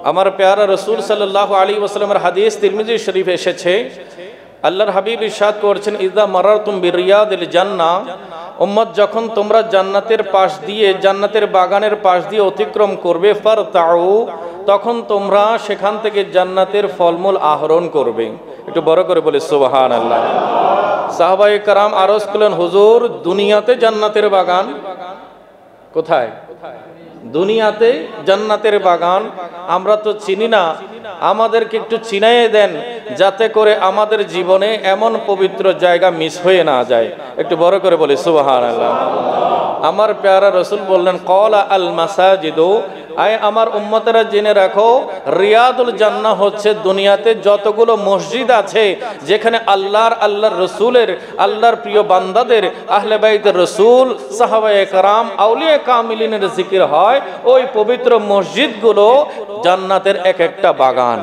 আমার প্যারা রসুল সাল্লাল্লাহু আলাইহি ওয়াসাল্লামের হাদিস তিরমিজি শরীফে এসেছে, আল্লাহর হাবিব ইরশাদ করেছেন, ইযা মারারতুম বিরিয়াদিল জান্নাহ, উম্মত যখন তোমরা জান্নাতের পাশ দিয়ে, জান্নাতের বাগানের পাশ দিয়ে অতিক্রম করবে, ফারতাউ, তখন তোমরা সেখান থেকে জান্নাতের ফলমূল আহরণ করবে। একটু বড় করে বলে সুবহানাল্লাহ। সাহাবায়ে কেরাম আরজ করলেন, হুজুর দুনিয়াতে জান্নাতের বাগান কোথায়? দুনিয়াতে জান্নাতের বাগান আমরা তো চিনি না, আমাদেরকে একটু চিনাইয়ে দেন যাতে করে আমাদের জীবনে এমন পবিত্র জায়গা মিস হয়ে না যায়। একটু বড় করে বলি সুবহানাল্লাহ। আমার প্যারা রসুল বললেন, ক্বালা আল মাসাজিদু, আয় আমার উম্মতেরা জেনে রাখো, রিয়াদুল জান্নাহ হচ্ছে দুনিয়াতে যতগুলো মসজিদ আছে যেখানে আল্লাহর রসুলের, আল্লাহর প্রিয় বান্দাদের, আহলে বাইতের রসুল, সাহাবায়ে কেরাম, আউলিয়া কামিলিনের জিকির হয়, ওই পবিত্র মসজিদগুলো জান্নাতের এক একটা বাগান।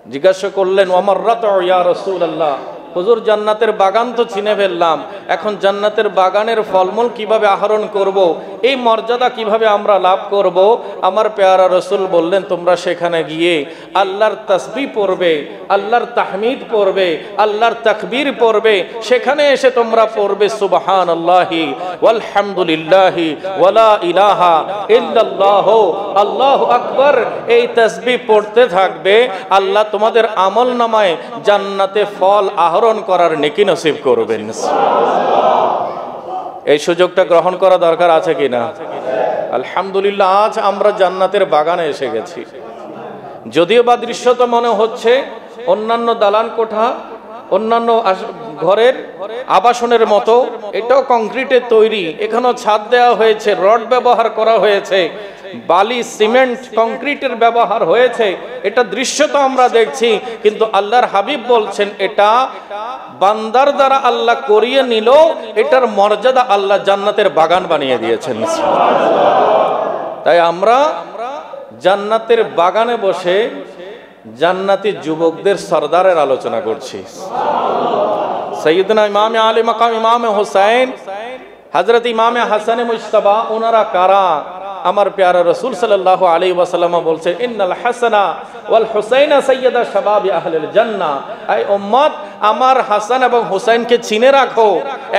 জিজ্ঞাসা করলেন, ওয়ামাররাতু ইয়া রাসূলুল্লাহ, হুজুর জান্নাতের বাগান তো চিনে ফেললাম, এখন জান্নাতের বাগানের ফলমূল কিভাবে আহরণ করব, এই মর্যাদা কিভাবে আমরা লাভ করব? আমার প্যারা রসুল বললেন, তোমরা সেখানে গিয়ে আল্লাহর তাসবিহ পড়বে, আল্লাহর তাহমিদ পড়বে, আল্লাহর তাকবীর পড়বে, সেখানে এসে তোমরা পড়বে সুবহানাল্লাহি ওয়ালহামদুলিল্লাহি ওয়ালা ইলাহা ইল্লাল্লাহু আল্লাহু আকবার। এই তাসবিহ পড়তে থাকবে, আল্লাহ তোমাদের আমলনামায় জান্নাতে ফল আহরণ করার নেকি নসিব করবেন। এই সুযোগটা গ্রহণ করা দরকার আছে কিনা? আলহামদুলিল্লাহ, আজ আমরা জান্নাতের বাগানে এসে গেছি। যদিও বা দৃশ্যত মনে হচ্ছে অন্যান্য দালান কোঠা, অন্যান্য ঘরের আবাসনের মতো, এটাও কংক্রিটের তৈরি, এখানেও ছাদ দেওয়া হয়েছে, রড ব্যবহার করা হয়েছে, বালি, সিমেন্ট, কংক্রিটের ব্যবহার হয়েছে, এটা দৃশ্য তো আমরা দেখছি, কিন্তু আল্লাহর হাবিব বলছেন এটা বান্দার দ্বারা আল্লাহ করিয়ে নিল, এটার মর্যাদা আল্লাহ জান্নাতের বাগান বানিয়ে দিয়েছেন। তাই আমরা জান্নাতের বাগানে বসে জান্নাতি যুবকদের সরদারের আলোচনা করছি। সাইয়্যিদনা ইমামে আলী মাকাম ইমামে হুসাইন, হযরত ইমামে হাসানে মুজতবা, ওনারা কারা? আমার প্যারা রসুল সাল্লাল্লাহু আলাইহি ওয়াসাল্লাম বলছেন, ইন্নাল হাসানা ওয়াল হুসাইনা সাইয়্যিদা শাবাবি আহলিল জান্নাহ। এই উম্মত, আমার হাসান এবং হুসাইনকে চিনে রাখো।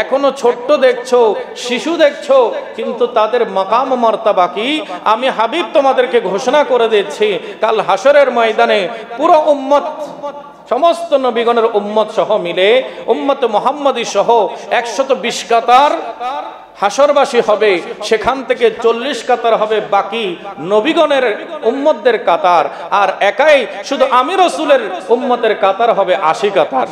এখনো ছোট্ট দেখছো, শিশু দেখছো, কিন্তু তাদের মাকাম মর্তবা কি আমি হাবিব তোমাদেরকে ঘোষণা করে দিচ্ছি, কাল হাসরের ময়দানে পুরো উম্মত, সমস্ত নবীগণের উম্মত সহ মিলে, উম্মত মুহাম্মদী সহ 120 কাতার হাসরবাসী হবে, সেখান থেকে 40 কাতার হবে বাকি নবীগণের উম্মতদের কাতার, আর একাই শুধু আমি রসুলের উম্মতের কাতার হবে 80 কাতার।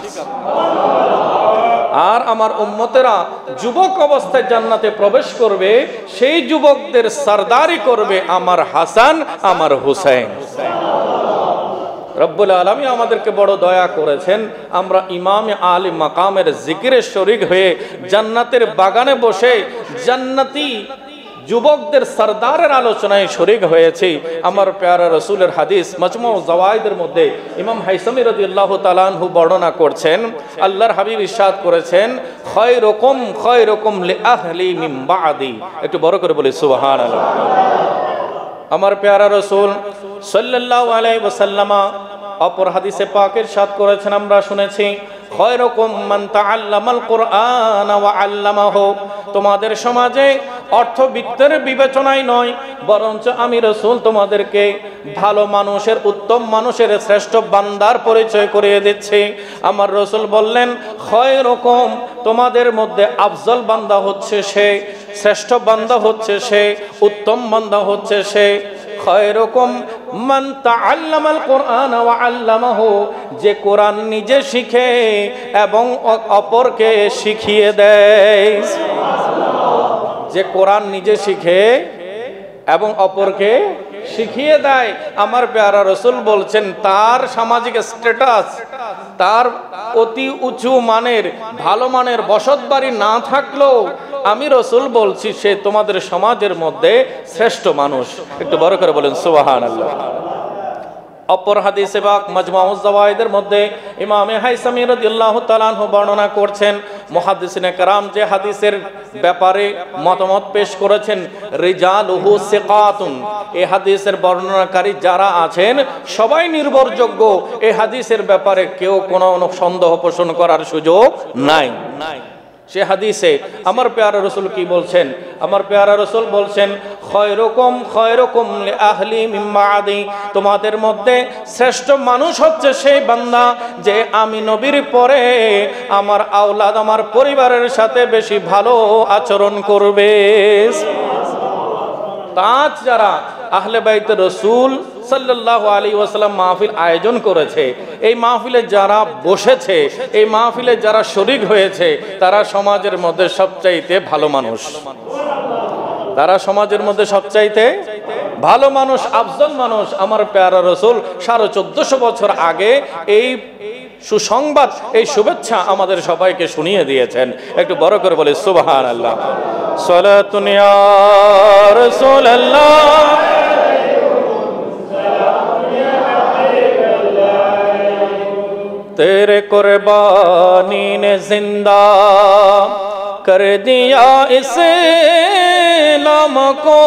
আর আমার উম্মতেরা যুবক অবস্থায় জান্নাতে প্রবেশ করবে, সেই যুবকদের সরদারি করবে আমার হাসান, আমার হুসাইন। রব্বুল আলামিন আমাদেরকে বড় দয়া করেছেন, আমরা ইমামে আলী মাকামের জিকিরে শরীক হয়ে জান্নাতের বাগানে বসে জান্নাতি যুবকদের সরদারের আলোচনায় শরীক হয়েছি। আমার প্যারা রসুলের হাদিস মাজমু জাওয়াইদের মধ্যে ইমাম হাইসামি রাদিয়াল্লাহু তাআলা আনহু বর্ণনা করছেন, আল্লাহর হাবিব ইরশাদ করেছেন, খায়রুকুম লিআহলি মিন বাদি। একটু বড় করে বলি সুবহানাল্লাহ। আমার প্যারা রসুল সাল্লাল্লাহু আলাইহি ওয়াসাল্লাম অপর হাদিসে পাক ইরশাদ করেছেন, আমরা শুনেছি, খায়রুকুম মান তাআল্লামাল কুরআন ওয়া আল্লামাহু। তোমাদের সমাজে অর্থবিত্তের বিবেচনায় নয়, বরঞ্চ আমি রসুল তোমাদেরকে ভালো মানুষের, উত্তম মানুষের, শ্রেষ্ঠ বান্দার পরিচয় করিয়ে দিচ্ছি। আমার রসুল বললেন, খায়রুকুম, তোমাদের মধ্যে আফজল বান্দা হচ্ছে সে, শ্রেষ্ঠ বান্দা হচ্ছে সে, উত্তম বান্দা হচ্ছে সে। খায়রুকুম মান তাআল্লামাল কুরআন ওয়া আল্লামাহু, যে কোরআন নিজে শিখে এবং অপরকে শিখিয়ে দেয়। যে কোরআন নিজে শিখে এবং অপরকে শিখিয়ে দেয়। আমার প্যারা রসুল বলছেন, তার সামাজিক স্ট্যাটাস, তার অতি উঁচু মানের, ভালো মানের বসত বাড়ি না থাকলেও আমি রসুল বলছি সে তোমাদের সমাজের মধ্যে শ্রেষ্ঠ মানুষ। একটু বড় করে বলেন সুবহানাল্লাহ। অপর হাদিসে পাক মাজমাউজ জাওয়ায়েদের মধ্যে ইমামে হাইসামি রাদিয়াল্লাহু তাআলা আনহু বর্ণনা করছেন, মুহাদ্দিসিনে কেরাম যে হাদিসের ব্যাপারে মতামত পেশ করেছেন, রিজালুহু সিকাতুন, এই হাদিসের বর্ণনাকারী যারা আছেন সবাই নির্ভরযোগ্য। এই হাদিসের ব্যাপারে কেউ কোনো সন্দেহ পোষণ করার সুযোগ নাই। সে হাদিসে আমার পেয়ারা রসুল কি বলছেন? আমার পেয়ারা রসুল বলছেন, খয়রুকুম খয়রুকুম লিআহলি মিন বাদি, তোমাদের মধ্যে শ্রেষ্ঠ মানুষ হচ্ছে সেই বান্দা যে আমি নবীর পরে আমার আওলাদ আমার পরিবারের সাথে বেশি ভালো আচরণ করবে। তাজ যারা আহলে বাইত রসুল সাল্লাল্লাহু আলাইহি ওয়াসাল্লাম মাহফিল আয়োজন করেছে, এই মাহফিলে যারা বসেছে, এই মাহফিলে যারা শরীক হয়েছে, তারা সমাজের মধ্যে সবচাইতে ভালো মানুষ। তারা সমাজের মধ্যে সবচাইতে ভালো মানুষ, আফজল মানুষ। আমার প্যারা রসুল 1450 বছর আগে এই সুসংবাদ, এই শুভেচ্ছা আমাদের সবাইকে শুনিয়ে দিয়েছেন। একটু বড় করে বলি সুবহানাল্লাহ। সালাতুন ইয়া রাসূলুল্লাহ, तेरे कुर्बानी ने जिंदा कर दिया इस्लाम को,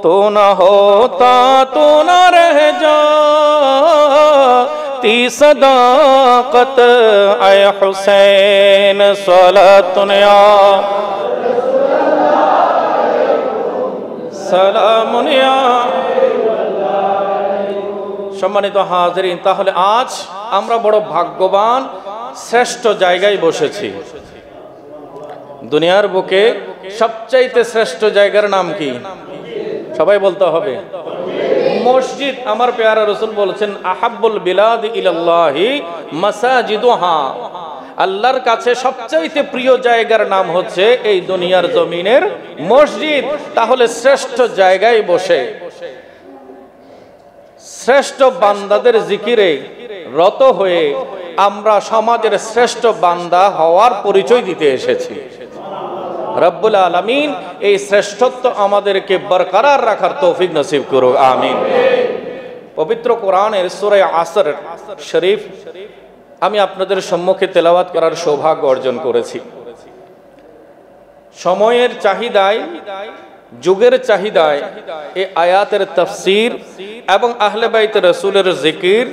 तू न होता तू न रह जाती सदाकत ऐ हुसैन सलातुन या सलामुन या। সম্মানিত হাজিরিন, তাহলে আজ আমরা বড় ভাগ্যবান, শ্রেষ্ঠ জায়গায় বসেছি। দুনিয়ার বুকে সবচাইতে শ্রেষ্ঠ জায়গার নাম কি? সবাই বলতে হবে মসজিদ। আমার পেয়ারা রাসূল বলেছেন, আহাব্বুল বিলাদ ইলাল্লাহি মাসাজিদুহা, আল্লাহর কাছে সবচাইতে প্রিয় জায়গার নাম হচ্ছে এই দুনিয়ার জমিনের মসজিদ। তাহলে শ্রেষ্ঠ জায়গায় বসে শ্রেষ্ঠ বান্দাদের জিকিরে রত হয়ে আমরা সমাজের শ্রেষ্ঠ বান্দা হওয়ার পরিচয় দিতে এসেছি। রব্বুল আলামিন এই শ্রেষ্ঠত্ব আমাদেরকে বরকরার রাখার তৌফিক নসিব করুক, আমিন। পবিত্র কোরআনের সূরা আসর শরীফ আমি আপনাদের সম্মুখে তেলাওয়াত করার সৌভাগ্য অর্জন করেছি। সময়ের চাহিদায়, যুগের চাহিদায় এই আয়াতের তাফসীর এবং আহলে বাইত রাসূলের জিকির,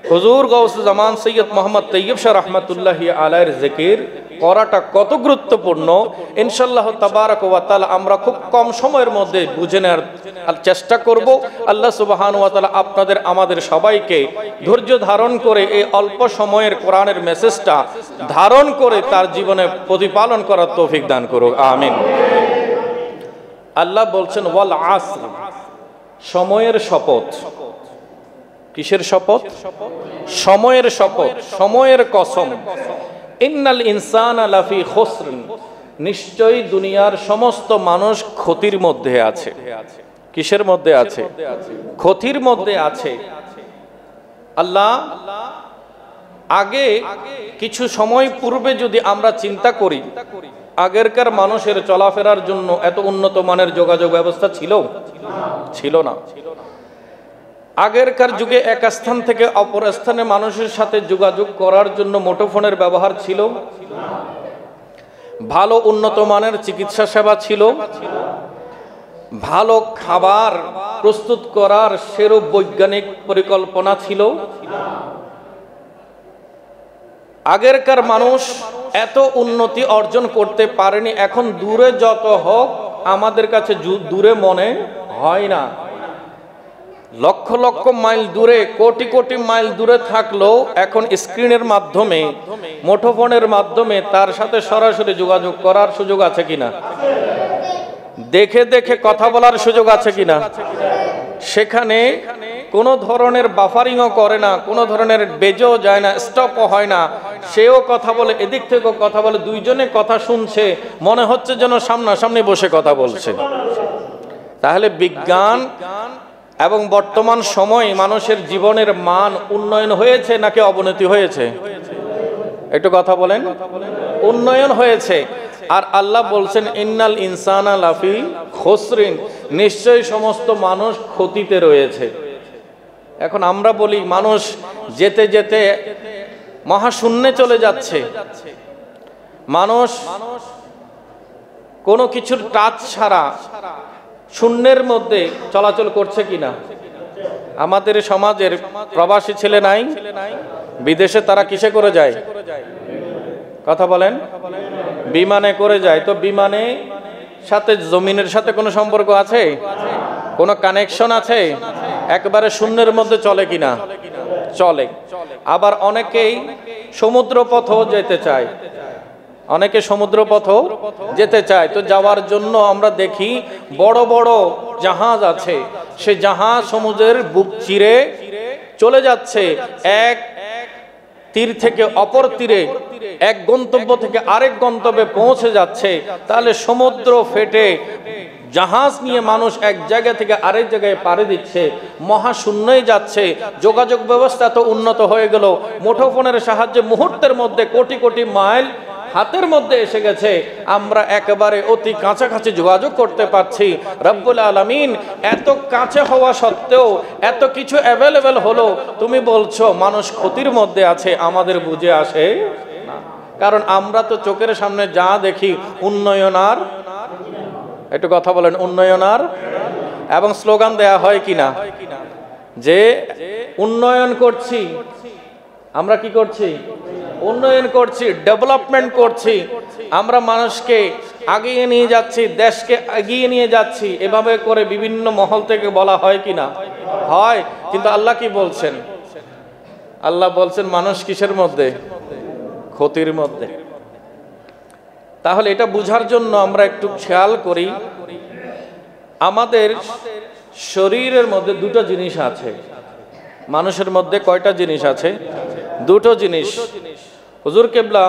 হুজুর গাউসুল জামান সৈয়দ মোহাম্মদ তৈয়ব শাহ রাহমাতুল্লাহি আলাইহির জিকির করাটা কত গুরুত্বপূর্ণ ইনশাআল্লাহ তাবারাক ওয়া তাআলা আমরা খুব কম সময়ের মধ্যে বুঝে নেওয়ার চেষ্টা করব। আল্লাহ সুবহানাহু ওয়া তাআলা আপনাদের আমাদের সবাইকে ধৈর্য ধারণ করে এই অল্প সময়ের কোরআনের মেসেজটা ধারণ করে তার জীবনে প্রতিপালন করার তৌফিক দান করুক, আমিন। আল্লাহ বলছেন ওয়াল আসর, সময়ের শপথ। কিসের শপথ? সময়ের শপথ, সময়ের কসম। ইন্নাল ইনসানা লাফি খুসর, নিশ্চয়ই দুনিয়ার সমস্ত মানুষ ক্ষতির মধ্যে আছে। কিসের মধ্যে আছে? ক্ষতির মধ্যে আছে। আল্লাহ আগে কিছু সময় পূর্বে যদি আমরা চিন্তা করি, আগেরকার মানুষের চলাফেরার জন্য এত উন্নত মানের যোগাযোগ ব্যবস্থা ছিল না। আগেরকার যুগে এক স্থান থেকে অপর স্থানে মানুষের সাথে যোগাযোগ করার জন্য মুঠোফোনের ব্যবহার ছিল, ভালো উন্নত মানের চিকিৎসা সেবা ছিল, ভালো খাবার প্রস্তুত করার সেরূপ বৈজ্ঞানিক পরিকল্পনা ছিল। আগেরকার মানুষ এত উন্নতি অর্জন করতে পারেনি। এখন দূরে যত হোক আমাদের কাছে দূরে মনে হয় না। লক্ষ লক্ষ মাইল দূরে, কোটি কোটি মাইল দূরে থাকলেও এখন স্ক্রিনের মাধ্যমে, মুঠোফোনের মাধ্যমে তার সাথে সরাসরি যোগাযোগ করার সুযোগ আছে কিনা? দেখে দেখে কথা বলার সুযোগ আছে কিনা? সেখানে কোনো ধরনের বাফারিংও করে না, কোনো ধরনের বেজও যায় না, স্টপও হয় না। সেও কথা বলে, এদিক থেকেও কথা বলে, দুইজনে কথা শুনছে, মনে হচ্ছে যেন সামনাসামনি বসে কথা বলছে। তাহলে বিজ্ঞান এবং বর্তমান সময়ে মানুষের জীবনের মান উন্নয়ন হয়েছে নাকি অবনতি হয়েছে? একটু কথা বলেন। উন্নয়ন হয়েছে। আর আল্লাহ বলছেন ইন্নাল ইনসানা লাফি খুসরিন, নিশ্চয়ই সমস্ত মানুষ ক্ষতিতে রয়েছে। এখন আমরা বলি মানুষ যেতে যেতে মহাশূন্যে চলে যাচ্ছে, মানুষ কোনো কিছুর টাচ ছাড়া শূন্যের মধ্যে চলাচল করছে কিনা? আমাদের সমাজের প্রবাসী ছেলে নাই, বিদেশে তারা কিসে করে যায়? কথা বলেন, বিমানে করে যায়। তো বিমানে সাথে জমিনের সাথে কোনো সম্পর্ক আছে? কোনো কানেকশন আছে? একবারে শূন্যের মধ্যে চলে কিনা? চলে। আবার অনেকেই সমুদ্র পথও যেতে চায়, অনেকে সমুদ্র পথও যেতে চায়। তো যাওয়ার জন্য আমরা দেখি বড় বড় জাহাজ আছে, সে জাহাজ সমুদ্রের বুক চিরে চলে যাচ্ছে, এক তীর থেকে অপর তীরে, এক গন্তব্য থেকে আরেক গন্তব্যে পৌঁছে যাচ্ছে। তাহলে সমুদ্র ফেটে জাহাজ নিয়ে মানুষ এক জায়গা থেকে আরেক জায়গায় পাড়ি দিচ্ছে, মহাশূন্যই যাচ্ছে। যোগাযোগ ব্যবস্থা তো উন্নত হয়ে গেল, মুঠোফোনের সাহায্যে মুহূর্তের মধ্যে কোটি কোটি মাইল হাতের মধ্যে এসে গেছে, আমরা একেবারে অতি কাছাকাছি যোগাযোগ করতে পারছি। রব্বুল আলামিন এত কাছে হওয়া সত্ত্বেও এত কিছু অ্যাভেলেবেল হলো, তুমি বলছো মানুষ ক্ষতির মধ্যে আছে, আমাদের বুঝে আসে না। কারণ আমরা তো চোখের সামনে যা দেখি উন্নয়ন আর, একটু কথা বলেন, উন্নয়ন আর, এবং স্লোগান দেয়া হয় কিনা যে উন্নয়ন করছি, আমরা কি করছি? উন্নয়ন করছি, ডেভেলপমেন্ট করছি, আমরা মানুষকে এগিয়ে নিয়ে যাচ্ছি, দেশকে এগিয়ে নিয়ে যাচ্ছি, এভাবে করে বিভিন্ন মহল থেকে বলা হয় কিনা? হয়। কিন্তু আল্লাহ কি বলছেন? আল্লাহ বলছেন মানুষ কিসের মধ্যে? ক্ষতির মধ্যে। তাহলে এটা বুঝার জন্য আমরা একটু খেয়াল করি, আমাদের শরীরের মধ্যে দুটো জিনিস আছে। মানুষের মধ্যে কয়টা জিনিস আছে? দুটো জিনিস। হুজুর কেবলা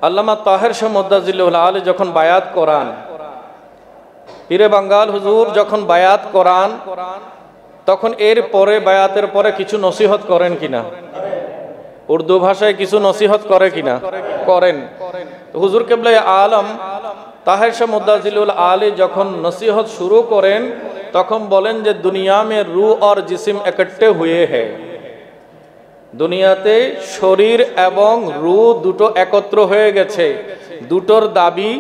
আল্লামা তাহের শাহ মুদ্দাজিল্লাহুল আলী যখন বায়াত করান, পীরে বাঙ্গাল হুজুর যখন বায়াত করান, তখন এর পরে বায়াতের পরে কিছু নসিহত করেন কিনা? উর্দু ভাষায় কিছু নসিহত করে কিনা? করেন। হুজুর কেবলা আলম তাহের শাহ মুদ্দাজিল্লাহুল আলী যখন নসিহত শুরু করেন, তখন বলেন যে দুনিয়া মে রূহ আর জিসিম একট্টে হুয়ে হ্যায়, দুনিয়াতে শরীর এবং রূহ দুটো একত্র হয়ে গেছে, দুটোর দাবি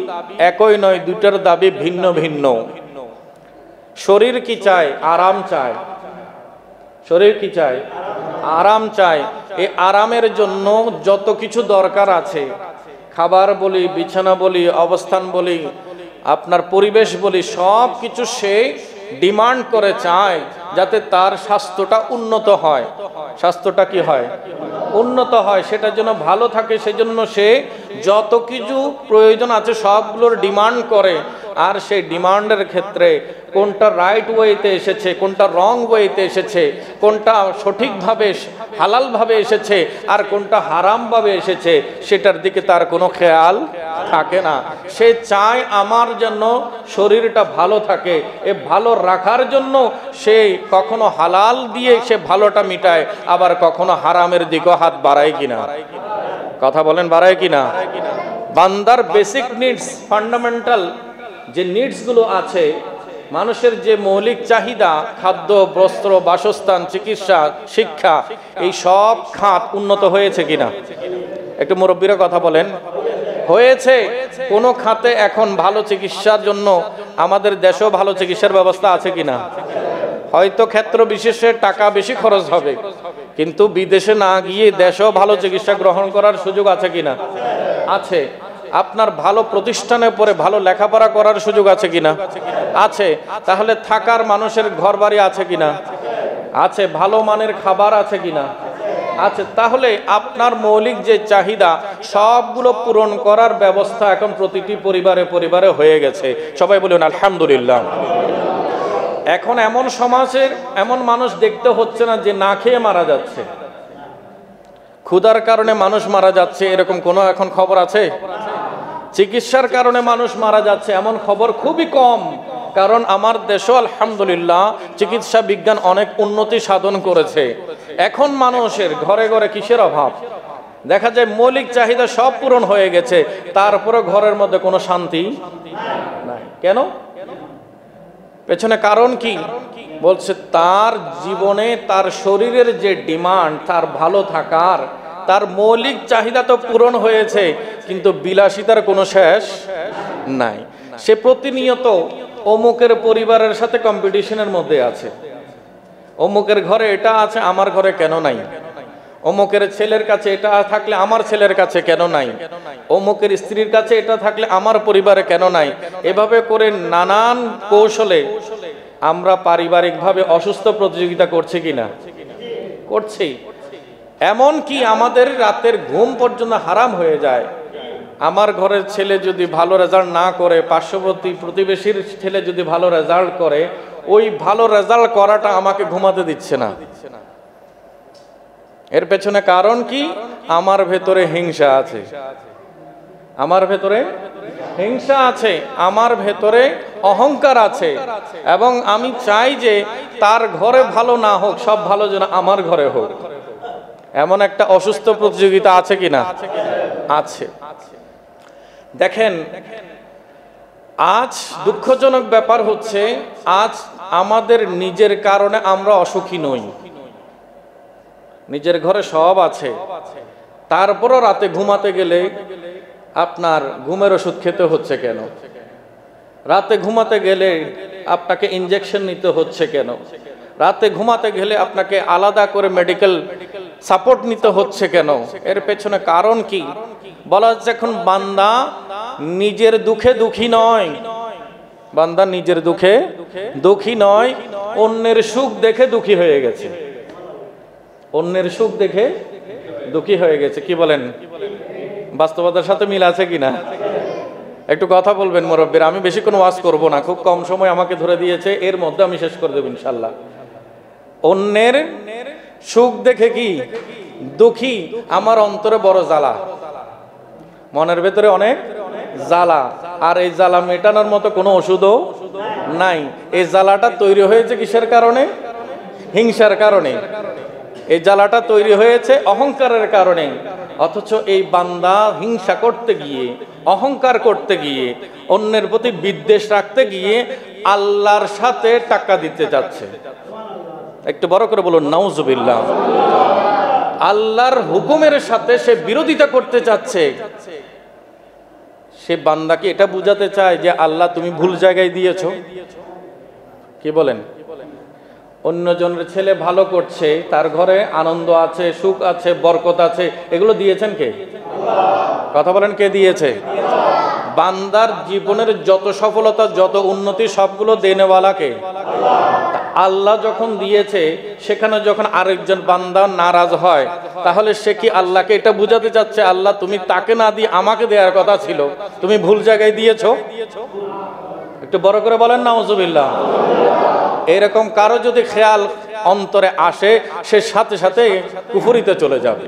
একই নয়, দুটোর দাবি ভিন্ন ভিন্ন। শরীর কি চায়? আরাম চায়। শরীর কি চায়? আরাম চায়। এই আরামের জন্য যত কিছু দরকার আছে, খাবার বলি, বিছানা বলি, অবস্থান বলি, আপনার পরিবেশ বলি, সব কিছু সে ডিমান্ড করে, চায় যাতে তার স্বাস্থ্যটা উন্নত হয়। স্বাস্থ্যটা কি হয়? উন্নত হয়, সেটার জন্য ভালো থাকে। সেজন্য সে যত কিছু প্রয়োজন আছে সবগুলোর ডিমান্ড করে। আর সেই ডিমান্ডের ক্ষেত্রে কোনটা রাইট ওয়েতে এসেছে, কোনটা রং ওয়েতে এসেছে, কোনটা সঠিকভাবে হালালভাবে এসেছে আর কোনটা হারামভাবে এসেছে, সেটার দিকে তার কোনো খেয়াল থাকে না। সে চায় আমার জন্য শরীরটা ভালো থাকে, এ ভালো রাখার জন্য সে কখনো হালাল দিয়ে সে ভালোটা মিটায়, আবার কখনো হারামের দিকেও হাত বাড়ায় কিনা? কথা বলেন, বাড়ায় কিনা? বান্দার বেসিক নিডস, ফান্ডামেন্টাল যে নিডসগুলো আছে, মানুষের যে মৌলিক চাহিদা, খাদ্য, বস্ত্র, বাসস্থান, চিকিৎসা, শিক্ষা, এই সব খাত উন্নত হয়েছে কিনা? একটু মুরব্বীরা কথা বলেন। হয়েছে। কোন খাতে এখন ভালো চিকিৎসার জন্য আমাদের দেশেও ভালো চিকিৎসার ব্যবস্থা আছে কিনা? হয়তো ক্ষেত্র বিশেষে টাকা বেশি খরচ হবে, কিন্তু বিদেশে না গিয়ে দেশেও ভালো চিকিৎসা গ্রহণ করার সুযোগ আছে কিনা? আছে। আপনার ভালো প্রতিষ্ঠানে পড়ে ভালো লেখাপড়া করার সুযোগ আছে কিনা? আছে। তাহলে থাকার মানুষের ঘর বাড়ি আছে কিনা? আছে। ভালো মানের খাবার আছে কিনা? আছে। তাহলে আপনার মৌলিক যে চাহিদা সবগুলো পূরণ করার ব্যবস্থা এখন প্রতিটি পরিবারে পরিবারে হয়ে গেছে। সবাই বলুন আলহামদুলিল্লাহ। এখন এমন সমাজের এমন মানুষ দেখতে হচ্ছে না যে না খেয়ে মারা যাচ্ছে, ক্ষুধার কারণে মানুষ মারা যাচ্ছে, এরকম কোনো এখন খবর আছে? চিকিৎসার কারণে মানুষ মারা যাচ্ছে এমন খবর খুবই কম। কারণ আমার দেশও আলহামদুলিল্লাহ চিকিৎসা বিজ্ঞান অনেক উন্নতি সাধন করেছে। এখন মানুষের ঘরে ঘরে কিসের অভাব? দেখা যায় মৌলিক চাহিদা সব পূরণ হয়ে গেছে, তারপরে ঘরের মধ্যে কোনো শান্তি নাই। কেন? পেছনে কারণ কি? বলছে তার জীবনে তার শরীরের যে ডিমান্ড, তার ভালো থাকার, তার মৌলিক চাহিদা তো পূরণ হয়েছে, কিন্তু বিলাসিতার কোনো শেষ নাই। সে প্রতিনিয়ত অমুকের পরিবারের সাথে কম্পিটিশনের মধ্যে আছে। অমুকের ঘরে এটা আছে, আমার ঘরে কেন নাই? অমুকের ছেলের কাছে এটা থাকলে আমার ছেলের কাছে কেন নাই? অমুকের স্ত্রীর কাছে এটা থাকলে আমার পরিবারে কেন নাই? এভাবে করে নানান কৌশলে আমরা পারিবারিকভাবে অসুস্থ প্রতিযোগিতা করছি কিনা? করছি। এমন কি আমাদের রাতের ঘুম পর্যন্ত হারাম হয়ে যায়। আমার ঘরের ছেলে যদি ভালো রেজাল্ট না করে, পার্শ্ববর্তী প্রতিবেশীর ছেলে যদি ভালো রেজাল্ট করে, ওই ভালো রেজাল্ট করাটা আমাকে ঘুমাতে দিচ্ছে না। এর পেছনে কারণ কি? আমার ভেতরে হিংসা আছে, আমার ভেতরে হিংসা আছে, আমার ভেতরে অহংকার আছে, এবং আমি চাই যে তার ঘরে ভালো না হোক, সব ভালো যেন আমার ঘরে হোক। এমন একটা অসুস্থ প্রতিযোগিতা আছে কিনা? আছে। দেখেন, আজ দুঃখজনক ব্যাপার হচ্ছে, আজ আমাদের নিজের কারণে আমরা অসুখী নই। নিজের ঘরে সব আছে, তারপরও রাতে ঘুমাতে গেলে আপনার ঘুমের ওষুধ খেতে হচ্ছে কেন? রাতে ঘুমাতে গেলে আপনাকে ইনজেকশন নিতে হচ্ছে কেন? রাতে ঘুমাতে গেলে আপনাকে আলাদা করে মেডিকেল সাপোর্ট নিতে হচ্ছে কেন? এর পেছনে কারণ কি? বলা হচ্ছে এখন বান্দা নিজের দুঃখে দুঃখী নয়, বান্দা নিজের দুঃখে দুঃখী নয়, অন্যের সুখ দেখে দুঃখী হয়ে গেছে। অন্যের সুখ দেখে দুঃখী হয়ে গেছে। কি বলেন? বাস্তবতার সাথে মিল আছে কিনা? একটু কথা বলবেন মুরব্বীরা। আমি বেশি কোনো ওয়াজ করব না, খুব কম সময় আমাকে ধরে দিয়েছে, এর মধ্যে আমি শেষ করে দেব ইনশাল্লাহ। অন্যের সুখ দেখে কি দুঃখী, আমার অন্তরে বড় জ্বালা, মনের ভেতরে অনেক জ্বালা, আর এই জ্বালা মেটানোর মতো কোনো ওষুধও নাই। এই জ্বালাটা তৈরি হয়েছে কিসের কারণে? হিংসার কারণে। এই জ্বালাটা তৈরি হয়েছে অহংকারের কারণে। অথচ এই বান্দা হিংসা করতে গিয়ে, অহংকার করতে গিয়ে, অন্যের প্রতি বিদ্বেষ রাখতে গিয়ে আল্লাহর সাথে টাক্কা দিতে যাচ্ছে। একটু বড় করে বলুন নাউজুবিল্লাহ। আল্লাহর হুকুমের সাথে সে বিরোধিতা করতে চাচ্ছে। সে বান্দাকে এটা বুঝাতে চায় যে আল্লাহ তুমি ভুল জায়গায় দিয়েছো। কি বলেন? অন্যজনের ছেলে ভালো করছে, তার ঘরে আনন্দ আছে, সুখ আছে, বরকত আছে, এগুলো দিয়েছেন কে? কথা বলেন, কে দিয়েছে? বান্দার জীবনের যত সফলতা, যত উন্নতি, সবগুলো দেনেওয়ালা কে? আল্লাহ যখন দিয়েছে, সেখানে যখন আরেকজন বান্দা নারাজ হয়, তাহলে সে কি আল্লাহকে এটা বুঝাতে চাচ্ছে আল্লাহ তুমি তাকে না দিয়ে আমাকে দেওয়ার কথা ছিল, তুমি ভুল জায়গায় দিয়েছো? একটু বড় করে বলেন নাউজুবিল্লাহ। এরকম কারো যদি খেয়াল অন্তরে আসে, সে সাথে সাথে কুফরিতে চলে যাবে।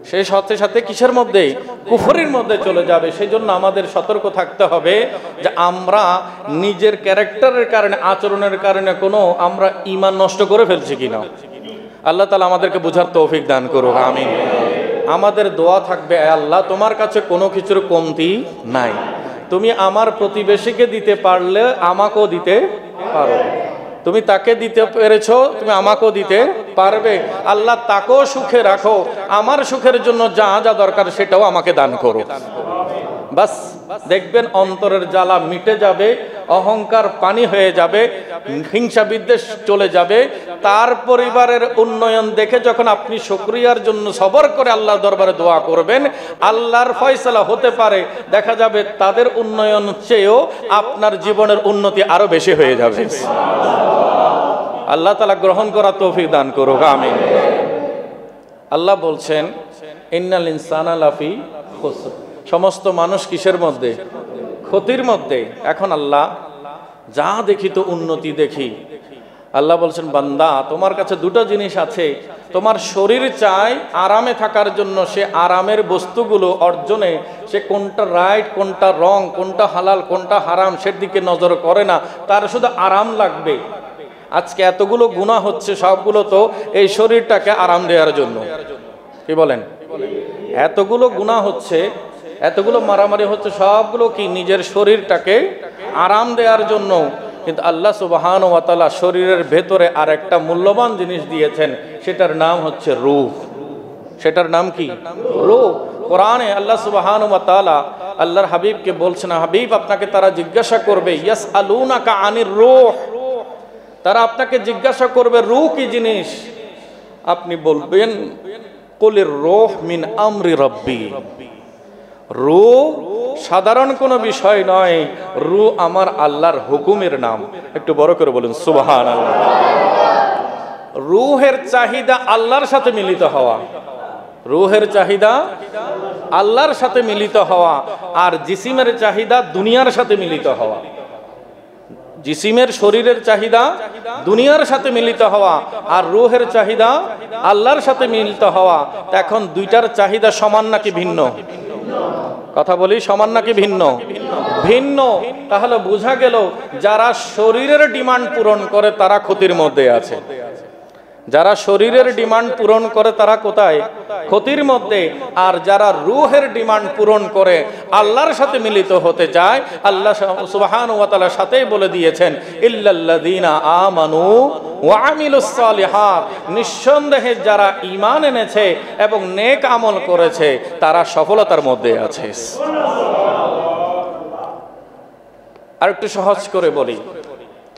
সে সাথে সাথে কিসের মধ্যে? কুফরির মধ্যে চলে যাবে। সেই জন্য আমাদের সতর্ক থাকতে হবে যে আমরা নিজের ক্যারেক্টারের কারণে, আচরণের কারণে কোনো আমরা ঈমান নষ্ট করে ফেলছি কিনা। আল্লাহ তাআলা আমাদেরকে বুঝার তৌফিক দান করুক, আমিন। আমাদের দোয়া থাকবে, আল্লাহ তোমার কাছে কোনো কিছুর কমতি নাই, তুমি আমার প্রতিবেশীকে দিতে পারলে আমাকেও দিতে পারো, তুমি তাকে দিতে পেরেছো, তুমি আমাকেও দিতে পারবে। আল্লাহ তাকেও সুখে রাখো, আমার সুখের জন্য যা যা দরকার সেটাও আমাকে দান করো। বাস দেখবেন অন্তরের জ্বালা মিটে যাবে, অহংকার পানি হয়ে যাবে, হিংসা বিদ্বেষ চলে যাবে। তার পরিবারের উন্নয়ন দেখে যখন আপনি শুকরিয়ার জন্য সবর করে আল্লাহর দরবারে দোয়া করবেন, আল্লাহর ফয়সালা হতে পারে, দেখা যাবে তাদের উন্নয়ন চেয়েও আপনার জীবনের উন্নতি আরো বেশি হয়ে যাবে। আল্লাহ তাআলা গ্রহণ করা তৌফিক দান করুক, আমিন। আল্লাহ বলছেন ইন্নাল ইনসানা লাফি খুসর, সমস্ত মানুষ কিসের মধ্যে? ক্ষতির মধ্যে। এখন আল্লাহ যা দেখি তো উন্নতি দেখি। আল্লাহ বলছেন বান্দা তোমার কাছে দুটো জিনিস আছে, তোমার শরীর চায় আরামে থাকার জন্য, সে আরামের বস্তুগুলো অর্জনে সে কোনটা রাইট, কোনটা রং, কোনটা হালাল, কোনটা হারাম সের দিকে নজর করে না, তার শুধু আরাম লাগবে। আজকে এতগুলো গুনাহ হচ্ছে, সবগুলো তো এই শরীরটাকে আরাম দেওয়ার জন্য। কি বলেন? এতগুলো গুনাহ হচ্ছে, এতগুলো মারামারি হচ্ছে, সবগুলো কি নিজের শরীরটাকে আরাম দেওয়ার জন্য। কিন্তু আল্লাহ সুবহানাহু ওয়া তাআলা শরীরের ভেতরে আর একটা মূল্যবান জিনিস দিয়েছেন, সেটার নাম হচ্ছে রূহ। সেটার নাম কি? রূহ। কোরআনে আল্লাহ সুবহানাহু ওয়া তাআলা আল্লাহর হাবিবকে বলছেন, হাবিব আপনাকে তারা জিজ্ঞাসা করবে, ইয়াসআলুনাকা আনির রূহ, তারা আপনাকে জিজ্ঞাসা করবে রূহ কি জিনিস। আপনি বলবেন, কুলির রূহ মিন আমরি রাব্বি, রূহ সাধারণ কোনো বিষয় নয়, রূহ আমার আল্লাহর হুকুমের নাম। একটু বড় করে বলুন সুবহানাল্লাহ। রূহের চাহিদা আল্লাহর সাথে মিলিত হওয়া, রূহের চাহিদা আল্লাহর সাথে মিলিত হওয়া, আর জিসিমের চাহিদা দুনিয়ার সাথে মিলিত হওয়া। জিসিমের শরীরের চাহিদা দুনিয়ার সাথে মিলিত হওয়া, আর রূহের চাহিদা আল্লাহর সাথে মিলিত হওয়া। এখন দুইটার চাহিদা সমান নাকি ভিন্ন? কথা বলি, সমান নাকি ভিন্ন? ভিন্ন। তাহলে বোঝা গেল যারা শরীরের ডিমান্ড পূরণ করে তারা ক্ষতির মধ্যে আছে। যারা শরীরের ডিমান্ড পূরণ করে তারা কোথায়? ক্ষতির মধ্যে। আর যারা রূহের ডিমান্ড পূরণ করে আল্লাহর সাথে মিলিত হতে চায়, আল্লাহ সুবহানাহু ওয়া তাআলা সাথেই বলে দিয়েছেন, ইল্লাল্লাযীনা আমানু ওয়া আমিলুস সালিহাত, নিঃসন্দেহে যারা ঈমান এনেছে এবং নেক আমল করেছে তারা সফলতার মধ্যে আছে। আর একটু সহজ করে বলি,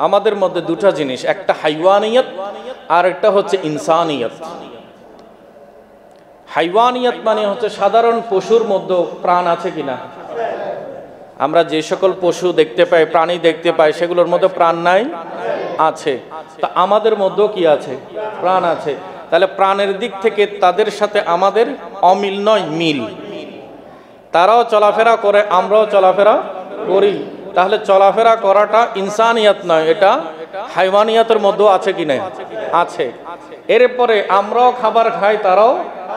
আমাদের মধ্যে দুটা জিনিস, একটা হাইওয়ানিয়ত আর একটা হচ্ছে ইনসানিয়ত। হাইওয়ানিয়ত মানে হচ্ছে সাধারণ পশুর মধ্যে প্রাণ আছে কিনা। আমরা যে সকল পশু দেখতে পাই, প্রাণী দেখতে পাই, সেগুলোর মধ্যে প্রাণ নাই? আছে। তা আমাদের মধ্যেও কি আছে? প্রাণ আছে। তাহলে প্রাণের দিক থেকে তাদের সাথে আমাদের অমিল নয়, মিল। তারাও চলাফেরা করে, আমরাও চলাফেরা করি। তাহলে চলাফেরা করাটা ইনসানিয়ত নয়, এটা হাইওয়ানিয়তের মধ্যেও আছে কি না? আছে। এরপরে আমরাও খাবার খাই, তারাও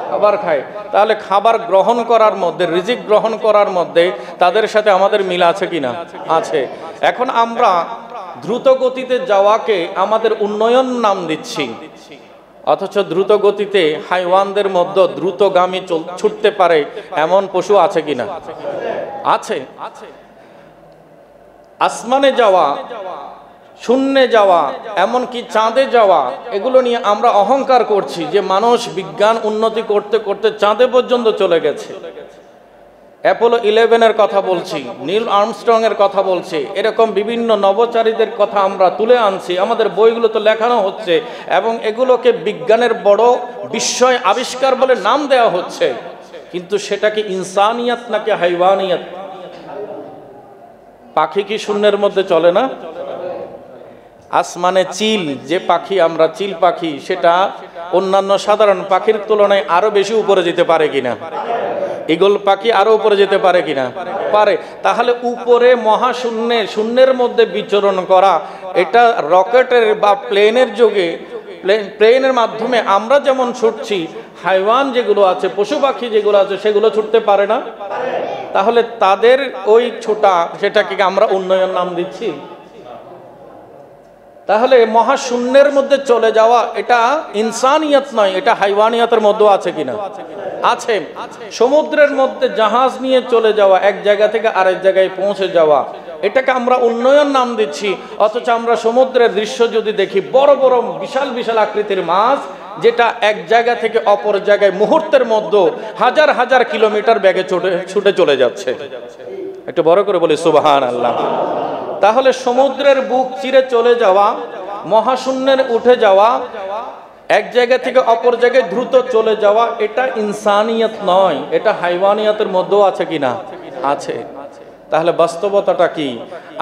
খাবার খায়। তাহলে খাবার গ্রহণ করার মধ্যে, রিজিক গ্রহণ করার মধ্যে তাদের সাথে আমাদের মিল আছে কিনা? আছে। এখন আমরা দ্রুত গতিতে যাওয়াকে আমাদের উন্নয়ন নাম দিচ্ছি, অথচ দ্রুত গতিতে হাইওয়ানদের মধ্যে দ্রুতগামী ছুটতে পারে এমন পশু আছে কিনা? আছে। আসমানে যাওয়া, শূন্যে যাওয়া, এমনকি চাঁদে যাওয়া, এগুলো নিয়ে আমরা অহংকার করছি যে মানুষ বিজ্ঞান উন্নতি করতে করতে চাঁদে পর্যন্ত চলে গেছে। অ্যাপোলো 11-এর কথা বলছি, নীল আর্মস্ট্রং এর কথা বলছি, এরকম বিভিন্ন নভোচারীদের কথা আমরা তুলে আনছি, আমাদের বইগুলো তো লেখানো হচ্ছে, এবং এগুলোকে বিজ্ঞানের বড় বিস্ময় আবিষ্কার বলে নাম দেওয়া হচ্ছে। কিন্তু সেটা কি ইনসানিয়াত নাকি হাইওয়ানিয়াত? পাখি কি শূন্যের মধ্যে চলে না? আসমানে চিল, যে পাখি আমরা চিল পাখি, সেটা অন্যান্য সাধারণ পাখির তুলনায় আরো বেশি উপরে যেতে পারে কিনা? ঈগল পাখি আরো উপরে যেতে পারে কিনা? পারে। তাহলে উপরে মহাশূন্যে, শূন্যের মধ্যে বিচরণ করা, এটা রকেটের বা প্লেনের যোগে, প্লেনের মাধ্যমে আমরা যেমন ছুটছি, হাইওয়ান যেগুলো আছে, পশু পাখি যেগুলো আছে, সেগুলো ছুটতে পারে না। তাহলে তাদের ওই ছোটা, সেটাকে আমরা উন্নয়ন নাম দিচ্ছি। তাহলে মহাশূন্যের মধ্যে চলে যাওয়া এটা ইনসানিয়ত নয়, এটা হাইওয়ানিয়তের মধ্যে আছে কিনা? আছে। সমুদ্রের মধ্যে জাহাজ নিয়ে চলে যাওয়া, এক জায়গা থেকে আরেক জায়গায় পৌঁছে যাওয়া, এটাকে আমরা উন্নয়ন নাম দিচ্ছি। অথচ আমরা সমুদ্রের দৃশ্য যদি দেখি, বড় বড় বিশাল বিশাল আকৃতির মাছ, যেটা এক জায়গা থেকে অপর জায়গায় মুহূর্তের মধ্যে হাজার হাজার কিলোমিটার বেগে ছুটে চলে যাচ্ছে। একটু বড় করে বলি সুবহানাল্লাহ। তাহলে সমুদ্রের বুক চিরে চলে যাওয়া, মহাশূন্যের উঠে যাওয়া, এক জায়গা থেকে অপর জায়গায় দ্রুত চলে যাওয়া, এটা ইনসানিয়ত নয়, এটা হাইওয়ানিয়তের মধ্যেও আছে কিনা? আছে। তাহলে বাস্তবতাটা কি?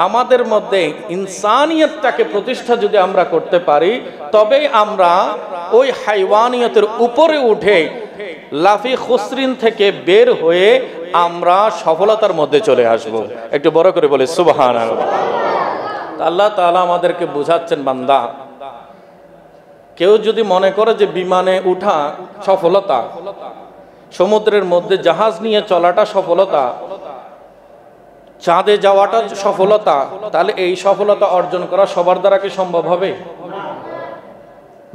আমাদের মধ্যে ইনসানিয়তটাকে প্রতিষ্ঠা যদি আমরা করতে পারি, তবেই আমরা ওই হাইওয়ানিয়তের উপরে উঠে লাফি খুসরিন থেকে বের হয়ে আমরা সফলতার মধ্যে চলে আসব। একটু বড় করে বলে সুবহানাল্লাহ। আল্লাহ তাআলা আমাদেরকে বুঝাচ্ছেন, বান্দা, কেউ যদি মনে করে যে বিমানে উঠা সফলতা, সমুদ্রের মধ্যে জাহাজ নিয়ে চলাটা সফলতা, চাঁদে যাওয়াটা সফলতা, তাহলে এই সফলতা অর্জন করা সবার দ্বারা কি সম্ভব হবে?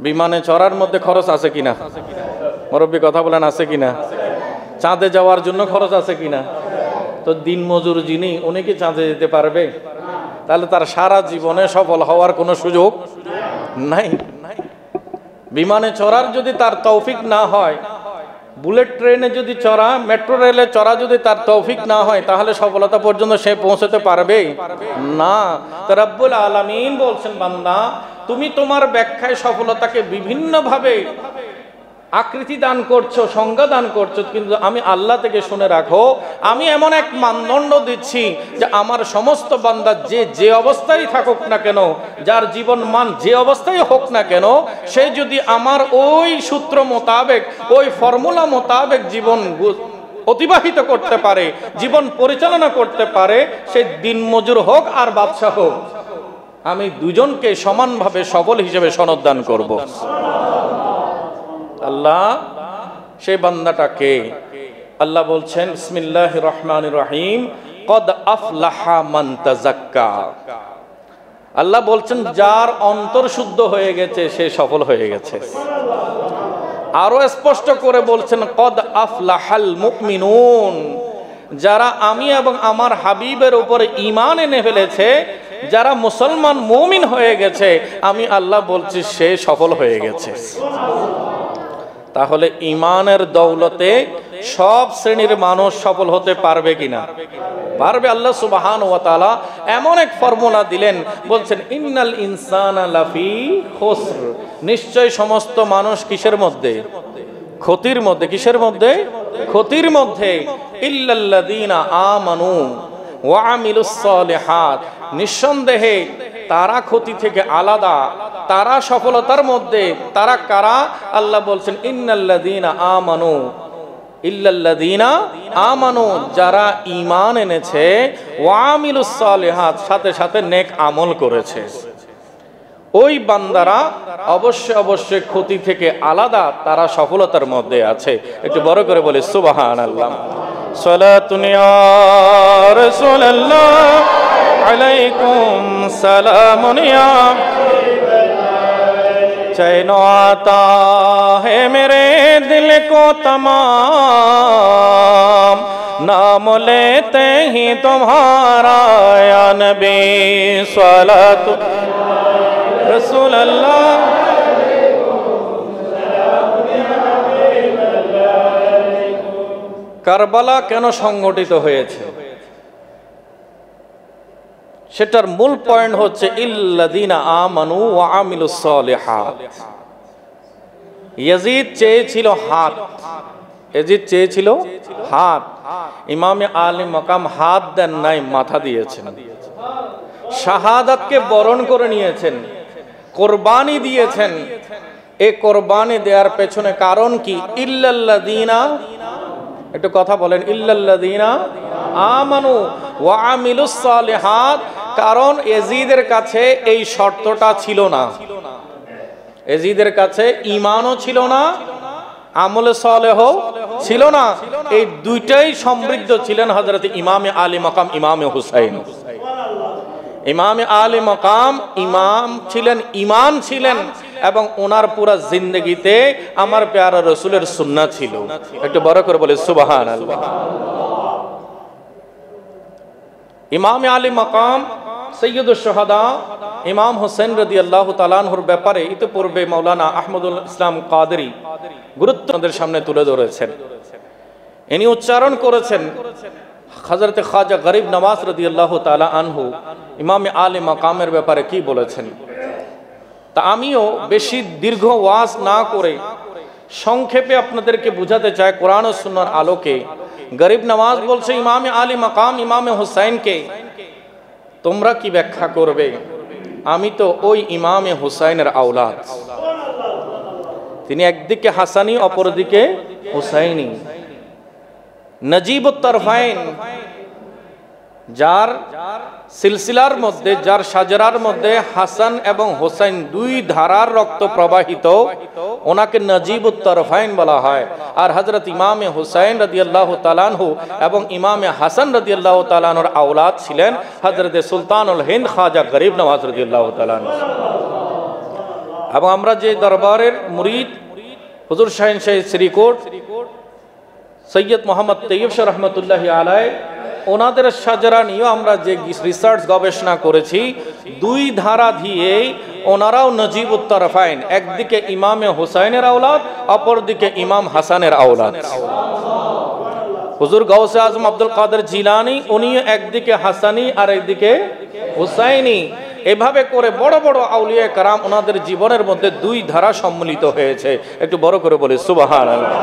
বিমানে চড়ার মধ্যে খরচ আছে কিনা? মুরব্বী কথা বলেন, আছে কিনা? চাঁদে যাওয়ার জন্য খরচ আছে কিনা? তো দিন মজুর যিনি, উনি কি চাঁদে যেতে পারবে? তাহলে তার সারা জীবনে সফল হওয়ার কোনো সুযোগ নাই। বিমানে চড়ার যদি তার তৌফিক না হয়, বুলেট ট্রেনে যদি চড়া, মেট্রো রেলে চড়া যদি তার তৌফিক না হয়, তাহলে সফলতা পর্যন্ত সে পৌঁছতে পারবে না। তো রব্বুল আলামিন বলছেন, বান্দা তুমি তোমার ব্যাখ্যায় সফলতাকে বিভিন্নভাবে আকৃতি দান করছো, সংজ্ঞা দান করছো, কিন্তু আমি আল্লাহ থেকে শুনে রাখো, আমি এমন এক মানদণ্ড দিচ্ছি যে আমার সমস্ত বান্দা যে অবস্থায় থাকুক না কেন, যার জীবন মান যে অবস্থায় হোক না কেন, সে যদি আমার ওই সূত্র মোতাবেক, ওই ফর্মুলা মোতাবেক জীবন অতিবাহিত করতে পারে, জীবন পরিচালনা করতে পারে, সে দিনমজুর হোক আর বাদশা হোক, আমি দুজনকে সমানভাবে সফল হিসেবে সনদ দান করব। আল্লাহ সেই বান্দাটাকে, আল্লাহ বলছেন বিসমিল্লাহির রহমানির রহিম, কদ আফলাহা মান তাযাক্কা। আল্লাহ বলছেন যার অন্তর শুদ্ধ হয়ে গেছে সে সফল হয়ে গেছে। আরো স্পষ্ট করে বলছেন কদ আফলাহাল মুমিনুন, যারা আমি এবং আমার হাবিবের উপরে ঈমান এনে ফেলেছে, যারা মুসলমান মুমিন হয়ে গেছে, আমি আল্লাহ বলছি সে সফল হয়ে গেছে। তাহলে ঈমানের দৌলতে সব শ্রেণীর মানুষ সফল হতে পারবে কিনা? পারবে। আল্লাহ সুবহানাহু ওয়া তাআলা এমন এক ফর্মুলা দিলেন, বলছেন ইন্নাল ইনসানা লাফি খুসর, নিশ্চয় সমস্ত মানুষ কিসের মধ্যে? ক্ষতির মধ্যে। কিসের মধ্যে? ক্ষতির মধ্যে। ইল্লাল্লাযীনা আমানু ওয়া আমিলুস সালিহাত, নিঃসন্দেহে তারা ক্ষতি থেকে আলাদা, তারা সফলতার মধ্যে। তারা কারা? আল্লাহ বলছেন ইন্নাল্লাযীনা আমানু, ইল্লাল্লাযীনা আমানু, যারা ঈমান এনেছে, ওয়া আমিলুস সালিহাত, সাথে সাথে নেক আমল করেছে, ওই বান্দারা অবশ্যই অবশ্যই ক্ষতি থেকে আলাদা, তারা সফলতার মধ্যে আছে। একটু বড় করে বলি সুবহানাল্লাহ। সালাতুন ইয়া রাসূলুল্লাহ আলাইকুম সালামুন ইয়া, चैनो आता है मेरे दिल को तमाम, नाम लेते ही तुम्हारा या नबी सलातु रसूल अल्लाह। কারবালা কেন সংগঠিত হয়েছে সেটার মূল পয়েন্ট হচ্ছে ইল্লাযীনা আমানু ওয়া আমিলুস সালিহাত। ইয়াজিদ চেয়েছিল হাত, ইয়াজিদ চেয়েছিল হাত, ইমামে আলী মাকাম হাত দেন নাই, মাথা দিয়েছেন। শাহাদাতকে বরণ করে নিয়েছেন, কোরবানি দিয়েছেন। এই কোরবানি দেওয়ার পেছনে কারণ কি? ইল্লাল্লাযীনা, একটু কথা বলেন, ইল্লাল্লাযীনা আমানু ওয়া আমিলুস সালিহাত। কারণ ইয়াজিদের কাছে এই শর্তটা ছিল না, ইয়াজিদের কাছে ঈমানও ছিল না, আমলে সালেহ ছিল না। এই দুইটাই সমৃদ্ধ ছিলেন হযরত ইমামে আলী মাকাম, ইমামে হুসাইন। ইমামে আলী মাকাম ইমাম ছিলেন, ঈমান ছিলেন, এবং ওনার পুরা জিন্দেগিতে আমার প্যারা রাসূলের সুন্নাহ ছিল। একটু বড় করে বলে সুবহানাল্লাহ। ইমামে আলী মাকাম সৈয়দুশ শুহাদা ইমাম হোসেন রাদিয়াল্লাহু তাআলা আনহুর ব্যাপারে ইতিপূর্বে মাওলানা আহমদুল ইসলাম কাদেরী গুরুত্ব আমাদের সামনে তুলে ধরেছেন। ইনি উচ্চারণ করেছেন হযরত খাজা গরিব নওয়াজ রাদিয়াল্লাহু তাআলা আনহু ইমামে আলী মাকামের ব্যাপারে কি বলেছেন। তা আমিও বেশি দীর্ঘ ওয়াজ না করে সংক্ষেপে আপনাদেরকে বুঝাতে চাই কোরআন ও সুন্নাহর আলোকে। গরিব নওয়াজ বলছে ইমামে আলী মাকাম ইমামে হুসাইনকে তোমরা কি ব্যাখ্যা করবে? আমি তো ওই ইমামে হুসাইনের আওলাদ। তিনি একদিকে হাসানি, অপরদিকে হুসাইনি, নজিবুত তারফাইন, যার সিলসিলার মধ্যে, যার সাজরার মধ্যে হাসান এবং হোসেন দুই ধারার রক্ত প্রবাহিত, ওনাকে নজিবুত তারফাইন বলা হয়। আর হযরত ইমামে হুসাইন রাদিয়াল্লাহু তাআলা আনহু এবং ইমামে হাসান রাদিয়াল্লাহু তাআলা আনহুর আওলাদ ছিলেন হযরত সুলতানুল হিন্দ খাজা গরিব নওয়াজ রাদিয়াল্লাহু তাআলা আনহু। এবং আমরা যে দরবারের মুরিদ হুজুর শাহিন শাহ শ্রীকোট সৈয়দ মোহাম্মদ তৈয়ব শাহ রহমতুল্লাহি আলাইহি ওনাদের সাজরা নিয়েও আমরা যে রিসার্চ গবেষণা করেছি, দুই ধারা দিয়েই ওনারাও নজিবুত তরফাইন, একদিকে ইমামে হুসাইনের আওলাদ, অপরদিকে ইমাম হাসানের আওলাদ। হুজুর গাউসে আজম আব্দুল কাদের জিলানী উনি একদিকে হাসানি আর একদিকে হুসাইনি, এভাবে করে বড় বড় আউলিয়া কারাম ওনাদের জীবনের মধ্যে দুই ধারা সম্মিলিত হয়েছে। একটু বড় করে বলি সুবহানাল্লাহ।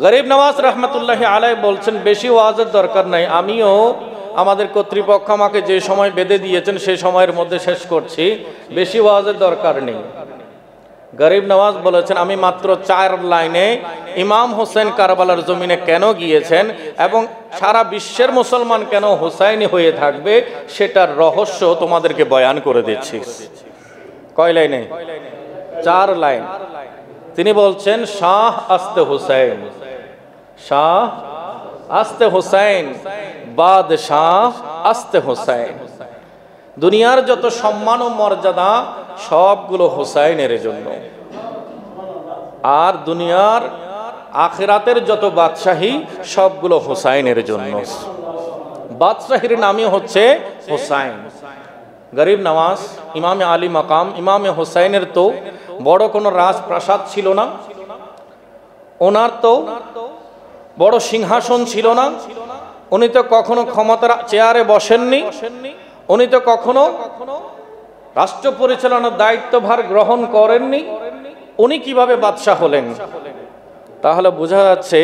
গরিব নওয়াজ রহমতুল্লাহি আলাইহি বলছেন বেশি ওয়াজের দরকার নাই, আমিও আমাদের কর্তৃপক্ষ আমাকে যে সময় বেঁধে দিয়েছেন সেই সময়ের মধ্যে শেষ করছি, বেশি ওয়াজের দরকার নেই। গরিব নওয়াজ বলেছেন আমি মাত্র 4 লাইনে ইমাম হোসেন কারবালার জমিনে কেন গিয়েছেন এবং সারা বিশ্বের মুসলমান কেন হুসাইনি হয়ে থাকবে সেটার রহস্য তোমাদেরকে বয়ান করে দিচ্ছি। কয় লাইনে? 4 লাইন। তিনি বলছেন শাহ আস্তে হুসাইন, শাহ আস্তে হুসাইন, বাদশাহ আস্তে হুসাইন। দুনিয়ার যত সম্মান ও মর্যাদা সবগুলো হুসাইনের জন্য, আর দুনিয়ার আখিরাতের যত বাদশাহী সবগুলো হুসাইনের জন্য। বাদশাহীর নামই হচ্ছে হুসাইন। গরিব নওয়াজ ইমামে আলী মাকাম ইমামে হুসাইনের তো বড় কোনো রাজপ্রাসাদ ছিল না, ওনার তো বড় সিংহাসন ছিল না, উনি তো কখনো ক্ষমতার চেয়ারে বসেননি, উনি তো কখনো রাষ্ট্র পরিচালনার দায়িত্বভার গ্রহণ করেননি। উনি কিভাবে বাদশাহ হলেন? তাহলে বোঝা যাচ্ছে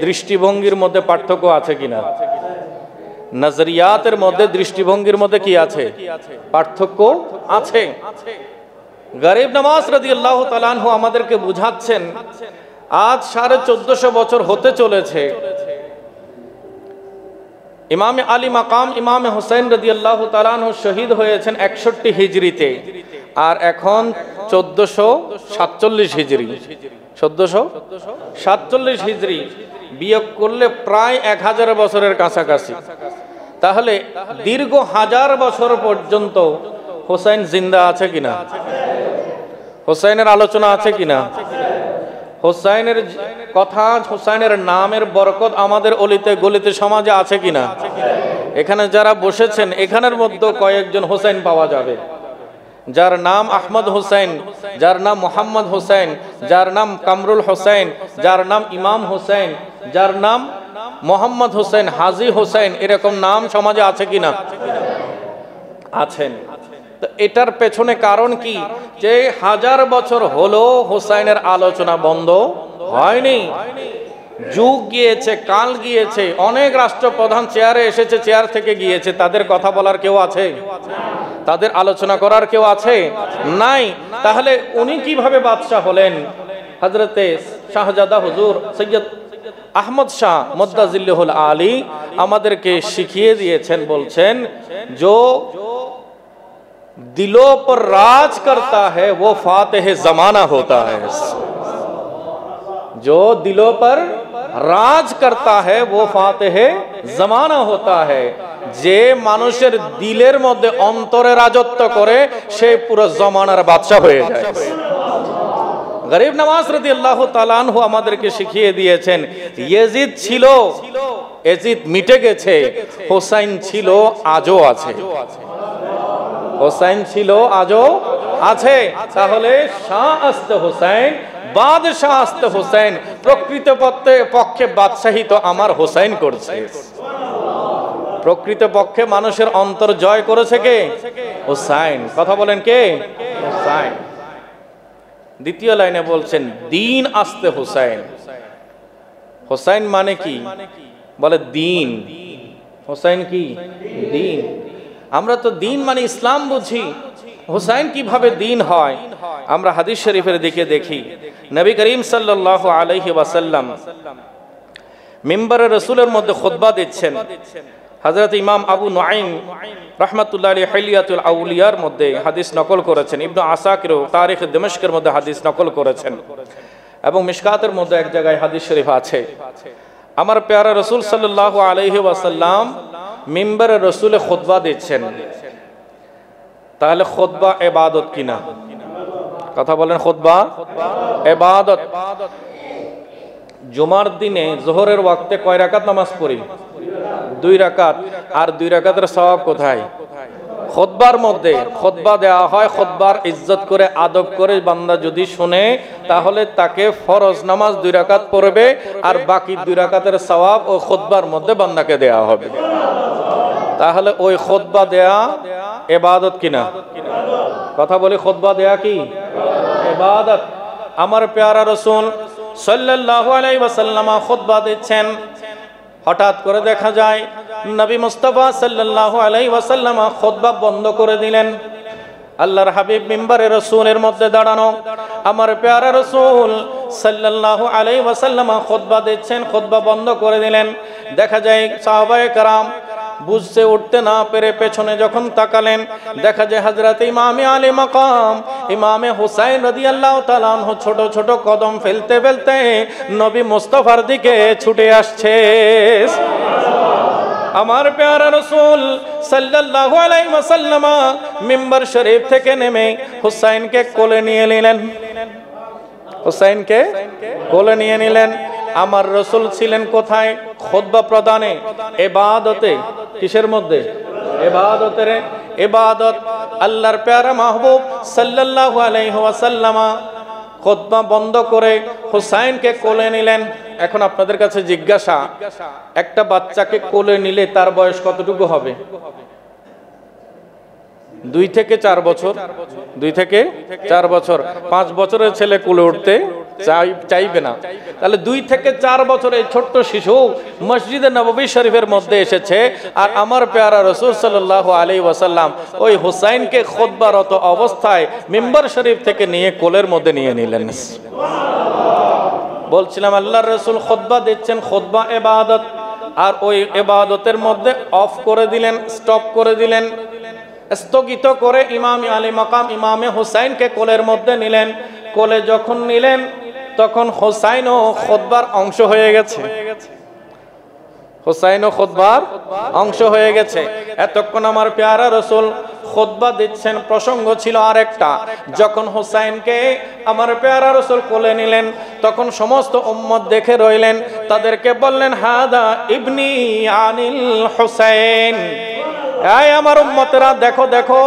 দৃষ্টিভঙ্গির মধ্যে পার্থক্য আছে কিনা, নজরিয়াতের মধ্যে দৃষ্টিভঙ্গির মধ্যে কি আছে? পার্থক্য আছে। গরিব নওয়াজ রাদিয়াল্লাহু তাআলা আনহু আমাদেরকে বুঝাচ্ছেন আজ 1450 বছর হতে চলেছে ইমামে আলী মাকাম ইমামে হুসাইন রাদিয়াল্লাহু তাআলা আনহু শহীদ হয়েছেন 61 হিজরিতে, আর এখন 1447 হিজরি। 1447 হিজরি বিয়োগ করলে প্রায় 1000 বছরের কাছাকাছি। তাহলে দীর্ঘ 1000 বছর পর্যন্ত হুসাইন জিন্দা আছে কিনা? হুসাইনের আলোচনা আছে কিনা? হুসাইনের কথা, হুসাইনের নামের বরকত আমাদের অলিতে গলিতে সমাজে আছে কিনা? এখানে যারা বসেছেন এখানের মধ্যে কয়েকজন হুসাইন পাওয়া যাবে, যার নাম আহমদ হুসাইন, যার নাম মোহাম্মদ হুসাইন, যার নাম কামরুল হুসাইন, যার নাম ইমাম হুসাইন, যার নাম মোহাম্মদ হুসাইন, হাজি হুসাইন, এরকম নাম সমাজে আছে কিনা? আছেন। তো এটার পেছনে কারণ কি? যে 1000 বছর হলো হুসাইনের আলোচনা বন্ধ হয়নি। যুগ গিয়েছে, কাল গিয়েছে, অনেক রাষ্ট্রপ্রধান চেয়ারে এসেছে, চেয়ার থেকে গিয়েছে, তাদের কথা বলার কেউ আছে? তাদের আলোচনা করার কেউ আছে? নাই। তাহলে উনি কিভাবে বাদশাহ হলেন? হযরতে শাহজাদা হুজুর সৈয়দ আহমদ শাহ মুদ্দাজিল্লাহুল আলী আমাদেরকে শিখিয়ে দিয়েছেন, বলছেন जो दिलों पर राज करता है वो फातिह जमाना होता है, जो दिलों पर राज करता है वो फातिह जमाना होता है। যে মানুষের দিলের মধ্যে অন্তরে রাজত্ব করে সে পুরো জমানার বাদশা হয়ে যায়। গরিব নওয়াজ রাদিয়াল্লাহু তাআলা আনহু আমাদেরকে শিখিয়ে দিয়েছেন ইয়াজিদ ছিল, ইয়াজিদ মিটে গেছে, হুসাইন ছিল আজও আছে, হুসাইন ছিল আজও আছে। তাহলে শাহ আস্তে হুসাইন, বাদশাহ আস্তে হুসাইন, প্রকৃত পক্ষে বাদশাহী তো আমার হুসাইন করছে। প্রকৃত পক্ষে মানুষের অন্তর জয় করেছে কে? হুসাইন। কথা বলেন কে? হুসাইন। দ্বিতীয় লাইনে বলছেন দিন আস্তে হুসাইন। হুসাইন মানে কি? বলে দিন। হুসাইন কি? দিন। আমরা তো দিন মানে ইসলাম বুঝি, হুসাইন কিভাবে দিন হয়? আমরা হাদিস শরীফের দিকে দেখি, নবী করিম সাল্লাল্লাহু আলাইহি ওয়াসাল্লাম মিম্বরে রাসূলের মধ্যে খুতবা দিচ্ছেন। হযরত ইমাম আবু নুআইম রাহমাতুল্লাহি আলাইহি হিলিয়াতুল আউলিয়ার মধ্যে হাদিস নকল করেছেন, ইবনে আসাকির তারিখ দিমাশকের মধ্যে হাদিস নকল করেছেন, এবং মিশকাতের মধ্যে এক জায়গায় হাদিস শরীফ আছে। আমার প্যারা রাসূল সাল্লাল্লাহু আলাইহি ওয়াসাল্লাম মিম্বরে রাসূলে খুতবা দিচ্ছেন। তাহলে খুতবা ইবাদত কিনা? কথা বলেন, খুতবা ইবাদত। জুমার দিনে জোহরের ওয়াক্তে কয় রাকাত নামাজ পড়ি? 2 রাকাত। আর 2 রাকাতের সওয়াব কোথায়? খুতবার মধ্যে। খুতবা দেওয়া হয়, খুতবার ইজ্জত করে আদব করে বান্দা যদি শুনে তাহলে তাকে ফরজ নামাজ 2 রাকাত পড়বে, আর বাকি 2 রাকাতের সওয়াব ও খুতবার মধ্যে বান্দাকে দেওয়া হবে। তাহলে ওই খুতবা দেয়া ইবাদত কিনা? কথা বলি, খুতবা দেয়া কি ইবাদত? আমার প্যারা রাসূল সাল্লাল্লাহু আলাইহি ওয়াসাল্লাম খুতবা দিচ্ছেন, হঠাৎ করে দেখা যায় নবী মুস্তাফা সাল্লাল্লাহু আলাইহি ওয়াসাল্লাম খুতবা বন্ধ করে দিলেন। আল্লাহর হাবিব মিম্বারে রাসূলের মধ্যে দাঁড়ানো, আমার প্যারা রাসূল সাল্লাল্লাহু আলাইহি ওয়াসাল্লাম খুতবা দিচ্ছেন, খুতবা বন্ধ করে দিলেন। দেখা যায় সাহাবায়ে কেরাম বুঝতে উঠতে না পেরে পেছনে যখন তাকালেন, দেখা যায় হযরত ইমামে আলী মাকাম ইমামে হুসাইন রাদিয়াল্লাহু তাআলা আনহু ছোট ছোট কদম ফেলতে ফেলতে নবী মুস্তাফার দিকে ছুটে আসছে। আমার প্যারা রাসূল সাল্লাল্লাহু আলাইহি ওয়াসাল্লাম মিম্বার শরীফ থেকে নেমে হুসাইনকে কোলে নিয়ে নিলেন। হুসাইনকে কোলে নিয়ে নিলেন। আমার রাসূল ছিলেন কোথায়? খুতবা প্রদানে, ইবাদতে। কিসের মধ্যে? ইবাদতের। ইবাদত। আল্লাহর প্যারা মাহবুব সাল্লাল্লাহু আলাইহি ওয়াসাল্লাম খুতবা বন্ধ করে হুসাইনকে কোলে নিলেন। এখন আপনাদের কাছে জিজ্ঞাসা, একটা বাচ্চাকে কোলে নিলে তার বয়স কতটুকু হবে? 2 থেকে 4 বছর। 2 থেকে 4 বছর। 5 বছরের ছেলে কোলে উঠতে চাইবে না। তাহলে 2 থেকে 4 বছরের ছোট্ট শিশু মসজিদে নববী শরীফের মধ্যে এসেছে, আর আমার প্যারা রাসূল সাল্লাল্লাহু আলাইহি ওয়াসাল্লাম ওই হুসাইনকে খুতবারত অবস্থায় মিম্বার শরীফ থেকে নিয়ে কোলের মধ্যে নিয়ে নিলেন। বলছিলাম আল্লাহর রাসূল খুতবা দিচ্ছেন, খুতবা ইবাদত। আর ওই ইবাদতের মধ্যে অফ করে দিলেন, স্টপ করে দিলেন, স্থগিত করে ইমামে আলী মাকাম ইমামে হুসাইনকে কোলের মধ্যে নিলেন। কোলে যখন নিলেন তখন হুসাইনও খুতবার অংশ হয়ে গেছে। হুসাইনও খুতবার অংশ হয়ে গেছে। এতক্ষণ আমার প্যারা রাসূল খুতবা দিচ্ছেন, প্রসঙ্গ ছিল আরেকটা। যখন হুসাইনকে আমার প্যারা রাসূল কোলে নিলেন তখন সমস্ত উম্মত দেখে রইলেন, তাদেরকে বললেন, হাদা ইবনি আনিল হুসাইন। এই আমার উম্মতেরা দেখো দেখো,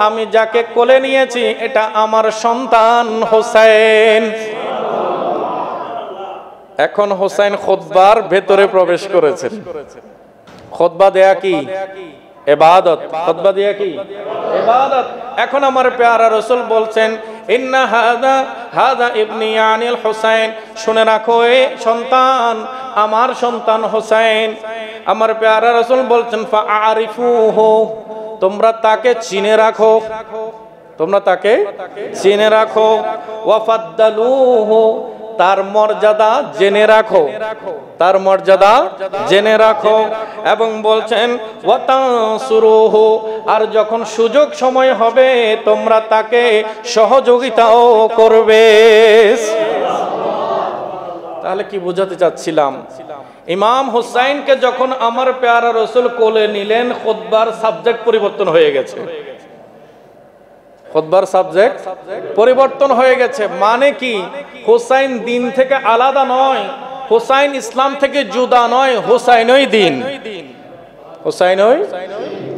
আমি যাকে কোলে নিয়েছি এটা আমার সন্তান হুসাইন। এখন হুসাইন খুতবার ভেতরে প্রবেশ করেছেন। খুতবা দেয়া কি ইবাদত? খুতবা দেয়া কি ইবাদত? এখন আমার প্যারা রাসূল বলছেন, ইন্না হাদা ইবনি আনিল হুসাইন, শুনে রাখো এ সন্তান আমার সন্তান হুসাইন। আমার প্যারা রাসূল বলছেন, ফাআরিফুহু, তোমরা তাকে চিনে রাখো, তোমরা তাকে চিনে রাখো। ওয়াফাদ্দালুহু, তার মর্যাদা জেনে রাখো, তার মর্যাদা জেনে রাখো। এবং বলছেন ওয়াতানসুরুহু, আর যখন সুযোগ সময় হবে তোমরা তাকে সহযোগিতাও করবে। তাহলে কি বোঝাতে চাচ্ছিলাম? ইমাম হুসাইনকে যখন আমার প্যারা রাসূল কোলে নিলেন, খুতবার সাবজেক্ট পরিবর্তন হয়ে গেছে। খুতবার সাবজেক্ট পরিবর্তন হয়ে গেছে। মানে কি? হুসাইন দিন থেকে আলাদা নয়, হুসাইন ইসলাম থেকে জুদা নয়, হুসাইনই দিন, হুসাইনই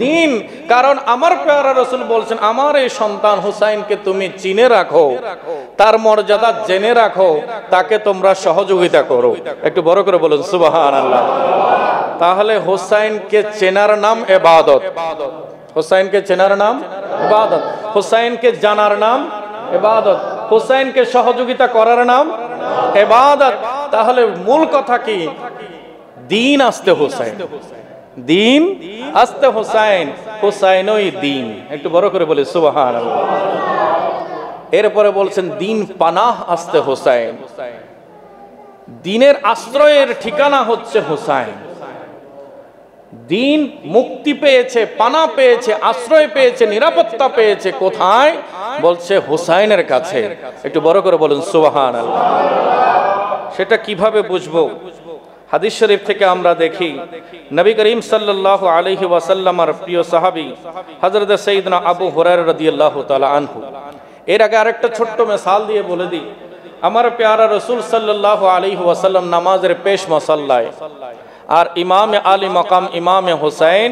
দিন। কারণ আমার প্যারা রাসূল বলছেন, আমার এই সন্তান হুসাইনকে তুমি চিনে রাখো, তার মর্যাদা জেনে রাখো, তাকে তোমরা সহযোগিতা করো। একটু বড় করে বলুন সুবহানাল্লাহ। তাহলে হুসাইনকে চেনার নাম ইবাদত, হুসাইনকে চেনার নাম ইবাদত, হুসাইনকে জানার নাম ইবাদত, হুসাইনকে সহযোগিতা করার নাম ইবাদত। তাহলে মূল কথা কি? দিন আসতে হুসাইন, দিন আসতে হুসাইন, হুসাইনই দিন। একটু বড় করে বলি সুবহানাল্লাহ। এরপরে বলছেন দিন পানাহ আসতে হুসাইন, দিনের আশ্রয়ের ঠিকানা হচ্ছে হুসাইন। দিন মুক্তি পেয়েছে, পানা পেয়েছে, আশ্রয় পেয়েছে, নিরাপত্তা পেয়েছে কোথায়? বলছে হুসাইনের কাছে। একটু বড় করে বলুন সুবহানাল্লাহ। সেটা কিভাবে বুঝবো? হাদিস শরীফ থেকে আমরা দেখি, নবী করিম সাল্লাল্লাহু আলাইহি ওয়াসাল্লামের প্রিয় সাহাবী হযরত সাইয়েদনা আবু হুরায়রা রাদিয়াল্লাহু তাআলা আনহু এর আগে আরেকটা ছোট্ট মিসাল দিয়ে বলে দিই, আমার প্যারা রসুল সাল্লাল্লাহু আলাইহি ওয়াসাল্লাম নামাজের পেশ মসাল্লায় আর ইমামে আলী মাকাম ইমামে হুসাইন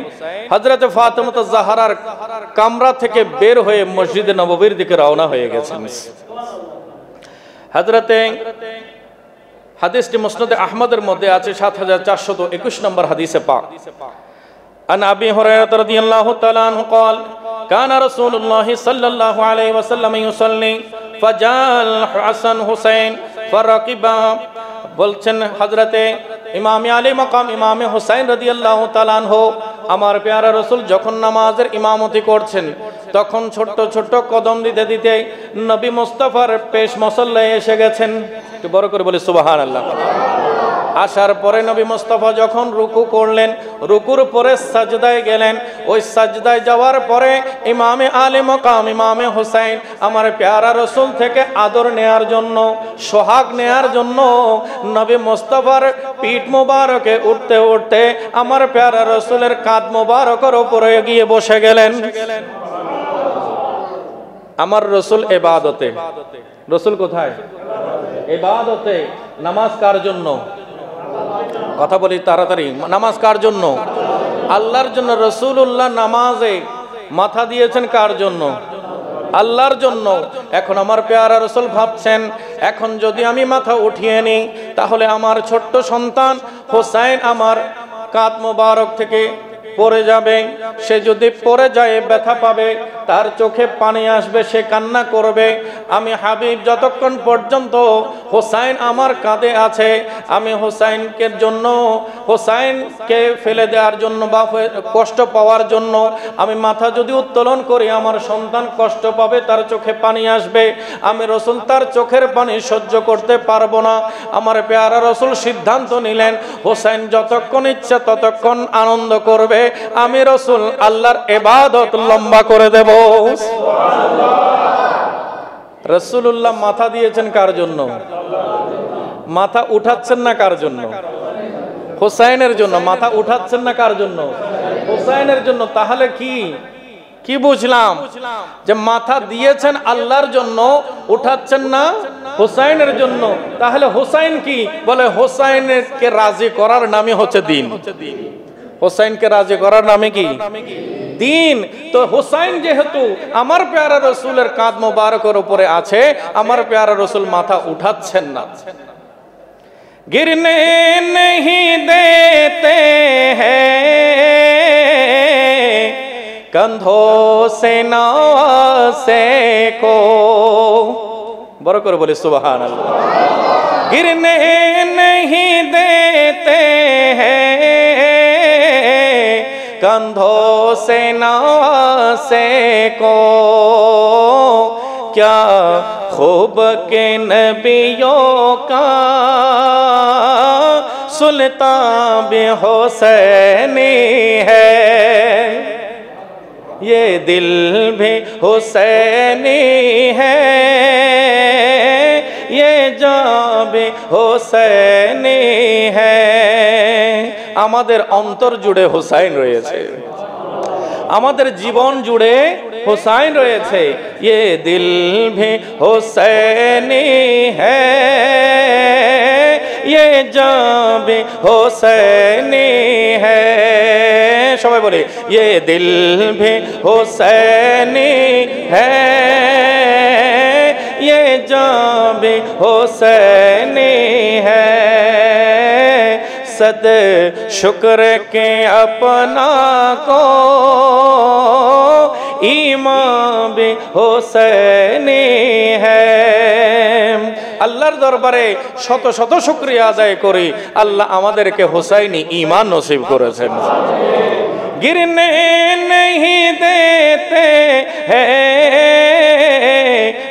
হযরত ফাতেমা জাহরার কামরা থেকে বের হয়ে মসজিদে নববীর দিকে রওনা হয়ে গেছেন। হযরতে হাদিসটি মুসনাদে আহমদের মধ্যে আছে ৭৪২১ নম্বর হাদিসে পাক। عن أبي هريرة رضي الله تعالى عنه قال كان رسول الله صلى الله عليه وسلم يصلي فجاء الحسن حسين فركبا বলছেন হযরতে ইমাম আলী মাকাম ইমামে হুসাইন রাদিয়াল্লাহু তাআলা আনহু আমার প্যারা রাসূল যখন নামাজের ইমামতি করছেন তখন ছোট্ট ছোট্ট কদম দিতে দিতে নবী মুস্তাফার পেশ মুসল্লায় এসে গেছেন। একটু বড় করে বলি সুবহানাল্লাহ। আসার পরে নবী মুস্তাফা যখন রুকু করলেন, রুকুর পরে সাজদায় গেলেন, ওই সাজদায় যাওয়ার পরে ইমামে আলী মাকাম ইমামে হুসাইন আমার প্যারা রাসূল থেকে আদর নেয়ার জন্য, সোহাগ নেয়ার জন্য নবী মুস্তাফার পিঠ মোবারকে উঠতে উঠতে আমার প্যারা রাসূলের কাঁধ মোবারকের উপরে গিয়ে বসে গেলেন। আমার রাসূল ইবাদতে, রাসূল কোথায়? ইবাদতে। নামাজ কার জন্য? কথা বলি তাড়াতাড়ি। নামাজ কার জন্য? আল্লাহর জন্য। রাসূলুল্লাহ নামাজে মাথা দিয়েছেন কার জন্য? আল্লাহর জন্য। এখন আমার প্যারা রাসূল ভাবছেন, এখন যদি আমি মাথা উঠিয়ে নিই তাহলে আমার ছোট্ট সন্তান হুসাইন আমার কাঁধ মোবারক থেকে পড়ে যাবে, সে যদি পড়ে যায় ব্যথা পাবে, তার চোখে পানি আসবে, সে কান্না করবে। আমি হাবিব যতক্ষণ পর্যন্ত হুসাইন আমার কাঁধে আছে, আমি হুসাইনকে জন্য, হুসাইনকে ফেলে দেওয়ার জন্য বা কষ্ট পাওয়ার জন্য আমি মাথা যদি উত্তোলন করি আমার সন্তান কষ্ট পাবে, তার চোখে পানি আসবে, আমি রাসূল তার চোখের পানি সহ্য করতে পারবো না। আমার প্যারা রাসূল সিদ্ধান্ত নিলেন হুসাইন যতক্ষণ ইচ্ছা ততক্ষণ আনন্দ করবে, আমি রাসূল আল্লাহর ইবাদত লম্বা করে দেব। রাসূলুল্লাহ মাথা দিয়েছেন কার জন্য? মাথা উঠাচ্ছেন না কার জন্য? হুসাইনের জন্য। মাথা উঠাচ্ছেন না কার জন্য? হুসাইনের জন্য। তাহলে কি বুঝলাম? যে মাথা দিয়েছেন আল্লাহর জন্য, উঠাচ্ছেন না হুসাইনের জন্য। তাহলে হুসাইন কি? বলে হুসাইনকে রাজি করার নামই হচ্ছে দিন। হুসাইনকে রাজি করার নামে কি? দিন। তো হুসাইন যেহেতু আমার প্যারা রাসূলের কাঁধ মোবারকের উপরে আছে, আমার প্যারা রাসূল মাথা উঠাচ্ছেন না। गिरने नहीं देते हैं कंधों से नवासे को, बड़ो करो बोले सुभान अल्लाह। गिरने नहीं देते हैं कंधों से नवासे को, क्या खूब के नबियों का सुल्तान भी हुसैनी है, ये दिल भी हुसैनी है, ये जान भी हुसैनी है। আমাদের অন্তর জুড়ে হুসাইন রয়েছে, আমাদের জীবন জুড়ে হুসাইন রয়েছে। ये दिल भी हुसैनी है, ये जान भी हुसैनी है। সবাই বলে ये दिल भी हुसैनी है, ये जान भी हुसैनी है। सद शुक्र के अपना को ईमान भी हुसैनी है। আল্লাহর দরবারে শত শত শুকরিয়া আদায় করি, আল্লাহ আমাদেরকে হুসাইনি ঈমান নসিব করেছেন। गिरने नहीं देते हैं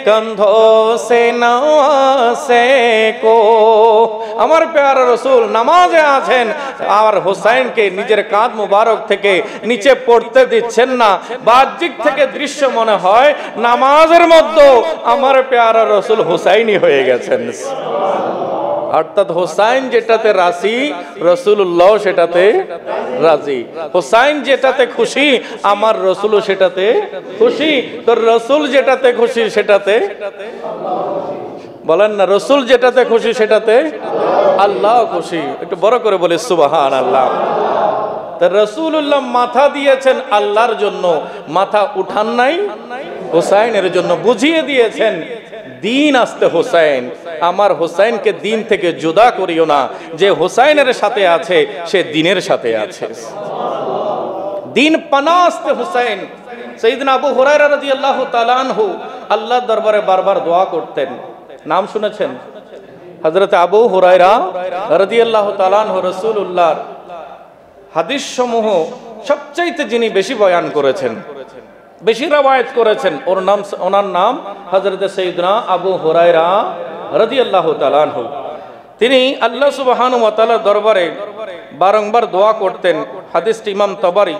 कंधों से नवासे को। আমার প্যারা রাসূল নামাজে আছেন আর হুসাইনকে নিজের কাঁধ মোবারক থেকে নিচে পড়তে দিচ্ছেন না। বাহ্যিক থেকে দৃশ্য মনে হয় নামাজের মধ্যে আমার প্যারা রাসূল হুসাইনি হয়ে গেছেন। অর্থাৎ হোসাইন যেটাতে রাজি, রাসূলুল্লাহ সেটাতে রাজি। হোসাইন যেটাতে খুশি, আমার রাসূলও সেটাতে খুশি। তো রাসূল যেটাতে খুশি সেটাতে, বলেন না, রাসূল যেটাতে খুশি সেটাতে আল্লাহ খুশি। একটু বড় করে বলি সুবহানাল্লাহ। তা রাসূলুল্লাহ মাথা দিয়েছেন আল্লাহর জন্য, মাথা উঠান নাই হোসাইনের জন্য। বুঝিয়ে দিয়েছেন দিন আসতে হোসাইন, আমার হোসাইনকে দিন থেকে জুদা করিও না। যে হোসাইনের সাথে আছে সে দিনের সাথে আছে। দিন পানা আসতে হোসাইন। সাইয়েদনা আবু হুরায়রা রাদিয়াল্লাহু তাআলা আনহু আল্লাহর দরবারে বারবার দোয়া করতেন। নাম শুনেছেন হযরত আবু হুরায়রা রাদিয়াল্লাহু তাআলা আনহু, রাসূলুল্লাহর হাদিস সমূহ সবচাইতে যিনি বেশি বয়ান করেছেন, বেশি রওয়ায়াত করেছেন, ওনার নাম হযরত সাইয়েদনা আবু হুরায়রা রাদিয়াল্লাহু তাআলা আনহু। তিনি আল্লাহ সুবহানাহু ওয়া তাআলার দরবারে বারংবার দোয়া করতেন। হাদিসটি ইমাম তাবারি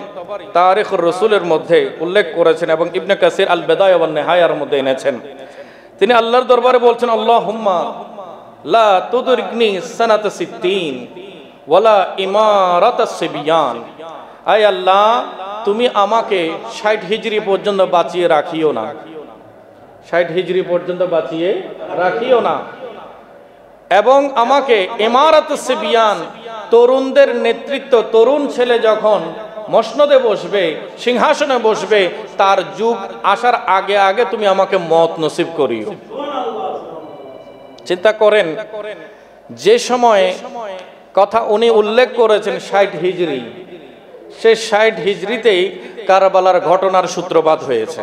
তারিখুর রাসূলের মধ্যে উল্লেখ করেছেন এবং ইবনে কাসির আল বিদায়া ওয়ান নিহায়ার মধ্যে এনেছেন। তিনি আল্লাহর দরবারে বলছেন, আল্লাহুম্মা লা তুদরিকনি সানাতা 60 ওয়ালা ইমারাতাস সিবিয়ান। আয় আল্লাহ, তুমি আমাকে 60 হিজরি পর্যন্ত বাঁচিয়ে রাখিও না, 60 হিজরি পর্যন্ত বাঁচিয়ে রাখিও না। এবং আমাকে ইমারাতুস সিবিয়ান, তরুণদের নেতৃত্ব, তরুণ ছেলে যখন মসনদে বসবে, সিংহাসনে বসবে, তার যুগ আসার আগে আগে তুমি আমাকে মত নসিব করিও। চিন্তা করেন, যে সময়ে কথা উনি উল্লেখ করেছেন 60 হিজরি, সে 60 হিজরিতেই কারবালার ঘটনার সূত্রপাত হয়েছে।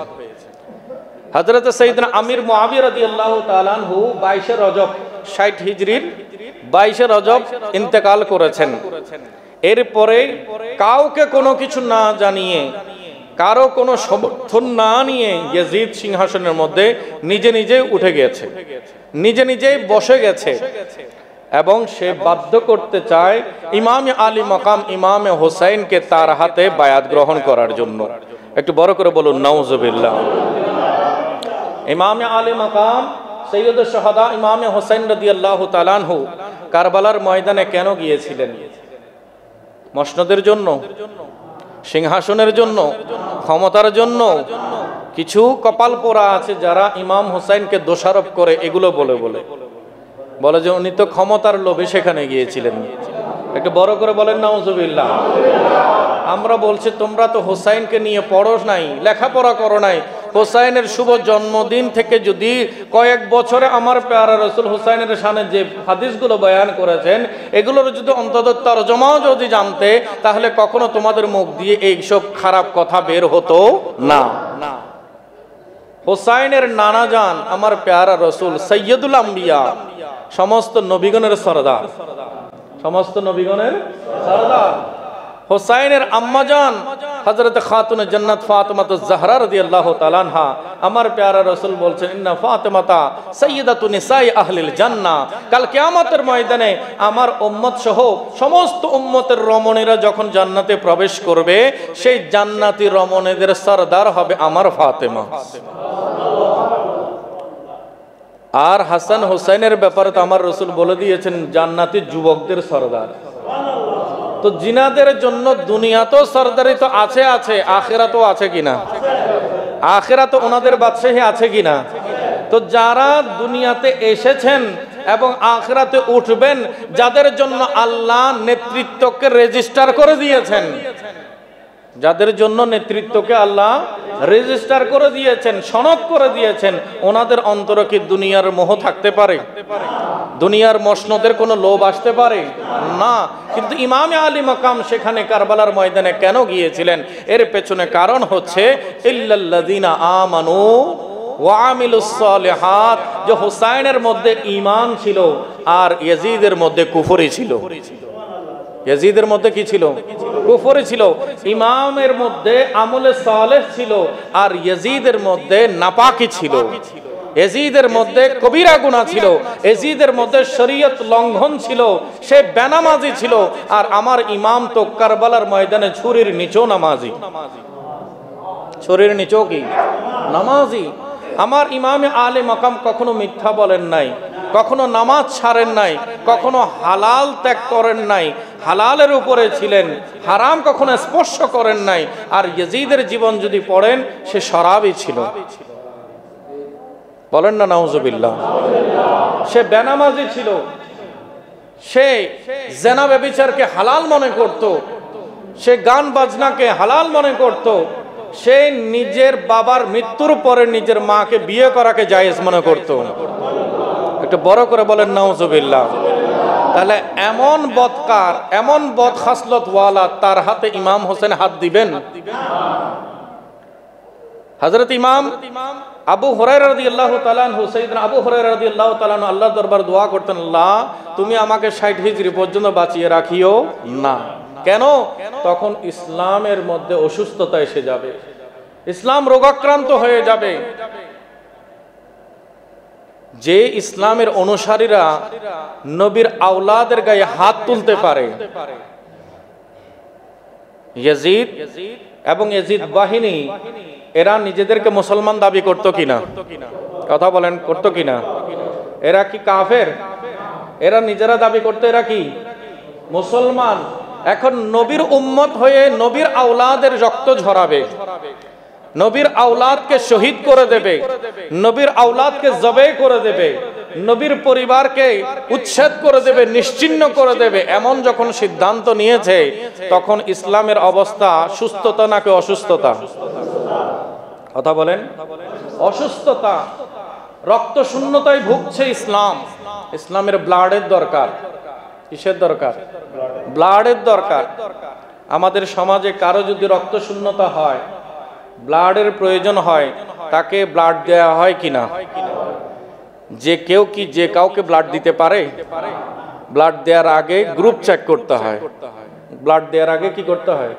হযরত সাইয়েদনা আমির মুআবিয়া রাদিয়াল্লাহু তাআলা আনহু 22 রজব 60 হিজরির 22 রজব ইন্তেকাল করেছেন। এরপরে কাউকে কোনো কিছু না জানিয়ে, কারো কোনো সমর্থন না নিয়ে ইয়াজিদ সিংহাসনের মধ্যে নিজে নিজে উঠে গেছে, নিজে নিজেই বসে গেছে এবং সে বাধ্য করতে চায় ইমামে আলী মাকাম ইমামে হোসাইনকে তার হাতে বায়াত গ্রহণ করার জন্য। একটু বড় করে বলুন নাউজুবিল্লাহ। ইমামে আলী মাকাম সৈয়দুশ শুহাদা ইমামে হোসাইন রাদিয়াল্লাহু তাআলা আনহু কারবালার ময়দানে কেন গিয়েছিলেন? মসনদের জন্য, সিংহাসনের জন্য, ক্ষমতার জন্য? কিছু কপাল পোড়া আছে যারা ইমাম হোসাইনকে দোষারোপ করে এগুলো বলে যে উনি তো ক্ষমতার লোভে সেখানে গিয়েছিলেন। একটু বড় করে বলেন নাউজুবিল্লাহ। আমরা বলছি তোমরা তো হোসাইনকে নিয়ে পড়ো নাই, লেখাপড়া করো নাই। হোসাইনের শুভ জন্মদিন থেকে যদি কয়েক বছরে আমার প্যারা রাসূল হোসাইনের শানে যে হাদিসগুলো বয়ান করেছেন, এগুলোর যদি অন্তত তরজমাও যদি জানতে, তাহলে কখনো তোমাদের মুখ দিয়ে এইসব খারাপ কথা বের হতো না। হোসাইনের নানা জান আমার প্যারা রাসূল সাইয়্যিদুল আম্বিয়া, সমস্ত নবীগণের সরদার, সমস্ত নবীগণের সরদার। হোসাইনের আম্মাজান হযরত খাতুনে জান্নাত ফাতেমাতুজ জাহরা রাদিয়াল্লাহু তাআলা আনহা, আমার প্যারা রাসূল বলছেন ইন্না ফাতেমাতা সাইয়্যিদাতু নিসাই আহলিল জান্নাহ। কাল কিয়ামতের ময়দানে আমার উম্মত সহ সমস্ত উম্মতের রমণীরা যখন জান্নাতে প্রবেশ করবে, সেই জান্নাতি রমণীদের সরদার হবে আমার ফাতেমা। আর হাসান হোসেনের ব্যাপারে তো আমার রাসূল বলে দিয়েছেন জান্নাতি যুবকদের সরদার। তো জিনাদের জন্য দুনিয়াতেও সরদারি তো আছে, আখিরাতেও আছে কিনা? আখিরাতে ওনাদের বাদশাহী আছে কিনা? তো যারা দুনিয়াতে এসেছেন এবং আখিরাতে উঠবেন, যাদের জন্য আল্লাহ নেতৃত্বকে রেজিস্টার করে দিয়েছেন, যাদের জন্য নেতৃত্বকে আল্লাহ রেজিস্টার করে দিয়েছেন, সনদ করে দিয়েছেন, ওনাদের অন্তরে কি দুনিয়ার মোহ থাকতে পারে? দুনিয়ার মসনদের কোনো লোভ আসতে পারে না। কিন্তু ইমামে আলী মাকাম সেখানে কারবালার ময়দানে কেন গিয়েছিলেন? এর পেছনে কারণ হচ্ছে ইল্লাল্লাযিনা আমানু ওয়া আমিলুস সালিহাত, যে হোসাইনের মধ্যে ঈমান ছিল আর ইয়াজিদের মধ্যে কুফরি ছিল। ইয়াজিদের মধ্যে কি ছিল? কুফরি ছিল। ইমামের মধ্যে আমলে সালেহ ছিল আর ইয়াজিদের মধ্যে নাপাকি ছিল। ইয়াজিদের মধ্যে কবিরা গুনাহ ছিল, ইয়াজিদের মধ্যে শরীয়ত লঙ্ঘন ছিল, সে বেনামাজি ছিল। আর আমার ইমাম তো কারবালার ময়দানে ছুরির নিচেও নামাজি, ছুরির নিচেও কি নামাজি। আমার ইমামে আলে মাকাম কখনো মিথ্যা বলেন নাই, কখনো নামাজ ছাড়েন নাই, কখনো হালাল ত্যাগ করেন নাই, হালালের উপরে ছিলেন, হারাম কখনো স্পর্শ করেন নাই। আর ইয়াজিদের জীবন যদি পড়েন, সে শরাবী ছিল। বলেন না নাউজুবিল্লাহ। সে বেনামাজি ছিল, সে জেনা ব্যভিচারকে হালাল মনে করত, সে গান বাজনাকে হালাল মনে করত, সে নিজের বাবার মৃত্যুর পরে নিজের মাকে বিয়ে করাকে জায়েজ মনে করত। একটু বড় করে বলেন নাউজুবিল্লাহ। তাহলে এমন বদকার, এমন বদখাসলতওয়ালা তার হাতে ইমাম হোসেন হাত দিবেন? হযরত ইমাম আবু হুরায়রা রাদিয়াল্লাহু তাআলা আনহু, সাইয়েদনা আবু হুরায়রা রাদিয়াল্লাহু তাআলা আনহু আল্লাহর দরবার দোয়া করতেন, আল্লাহ তুমি আমাকে 60 হিজরি পর্যন্ত বাঁচিয়ে রাখিও না। কেন? তখন ইসলামের মধ্যে অসুস্থতা এসে যাবে, ইসলাম রোগাক্রান্ত হয়ে যাবে। যে ইসলামের অনুসারীরা নবীর আওলাদের গায়ে হাত তুলতে পারে, ইয়াজিদ এবং ইয়াজিদ বাহিনী, এরা নিজেদেরকে মুসলমান দাবি করতো কিনা? কথা বলেন, করতো কিনা? এরা কি কাফের? এরা নিজেরা দাবি করতো এরা কি মুসলমান। এখন নবীর উম্মত হয়ে নবীর আওলাদের রক্ত ঝরাবে, নবীর আওলাদকে শহীদ করে দেবে, নবীর আওলাদকে জবে করে দেবে, নবীর পরিবারকে উচ্ছেদ করে দেবে, নিশ্চিহ্ন করে দেবে, এমন যখন সিদ্ধান্ত নিয়েছে, তখন ইসলামের অবস্থা সুস্থতা নাকি অসুস্থতা? কথা বলেন, অসুস্থতা। রক্ত শূন্যতায় ভুগছে ইসলাম। ইসলামের ব্লাডের দরকার। কিসের দরকার? ব্লাডের দরকার। আমাদের সমাজে কারো যদি রক্ত শূন্যতা হয়, ব্লাডের প্রয়োজন হয়, তাকে ব্লাড দেয়া হয় কিনা? যে কেউ কি যে কাউকে ব্লাড দিতে পারে? ব্লাড দেওয়ার আগে গ্রুপ চেক করতে হয়। ব্লাড দেওয়ার আগে কি করতে হয়?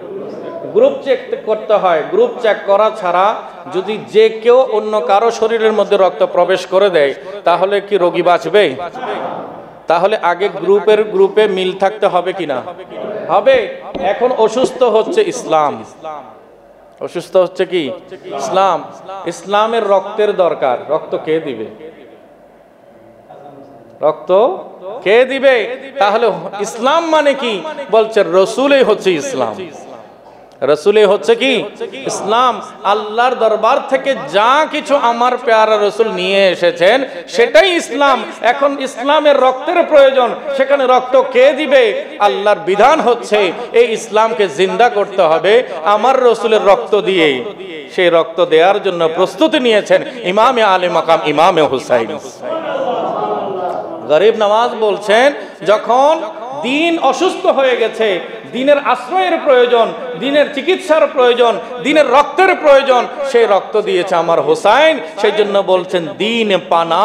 গ্রুপ চেক করতে হয়। গ্রুপ চেক করা ছাড়া যদি যে কেউ অন্য কারো শরীরের মধ্যে রক্ত প্রবেশ করে দেয়, তাহলে কি রোগী বাঁচবে? তাহলে আগে গ্রুপে মিল থাকতে হবে কিনা? হবে। এখন অসুস্থ হচ্ছে ইসলাম, অসুস্থ হচ্ছে কি ইসলাম। ইসলামের রক্তের দরকার। রক্ত কে দিবে? রক্ত কে দিবে? তাহলে ইসলাম মানে কি? বলছে রসুলই হচ্ছে ইসলাম। রসুলই হচ্ছে কি ইসলাম। আল্লাহর দরবার থেকে যা কিছু আমার প্যারা রসুল নিয়ে এসেছেন সেটাই ইসলাম। এখন ইসলামের রক্তের প্রয়োজন, সেখানে রক্ত কে দিবে? আল্লাহর বিধান হচ্ছে এই ইসলামকে জিন্দা করতে হবে আমার রসুলের রক্ত দিয়ে। সেই রক্ত দেওয়ার জন্য প্রস্তুতি নিয়েছেন ইমামে আলে মাকাম ইমামে হুসাইন। গরিব নওয়াজ বলছেন, যখন দিন অসুস্থ হয়ে গেছে, দিনের আশ্রয়ের প্রয়োজন, দিনের চিকিৎসার প্রয়োজন, দিনের রক্তের প্রয়োজন, সেই রক্ত দিয়েছে আমার হোসাইন। সেই জন্য বলছেন দিন পানা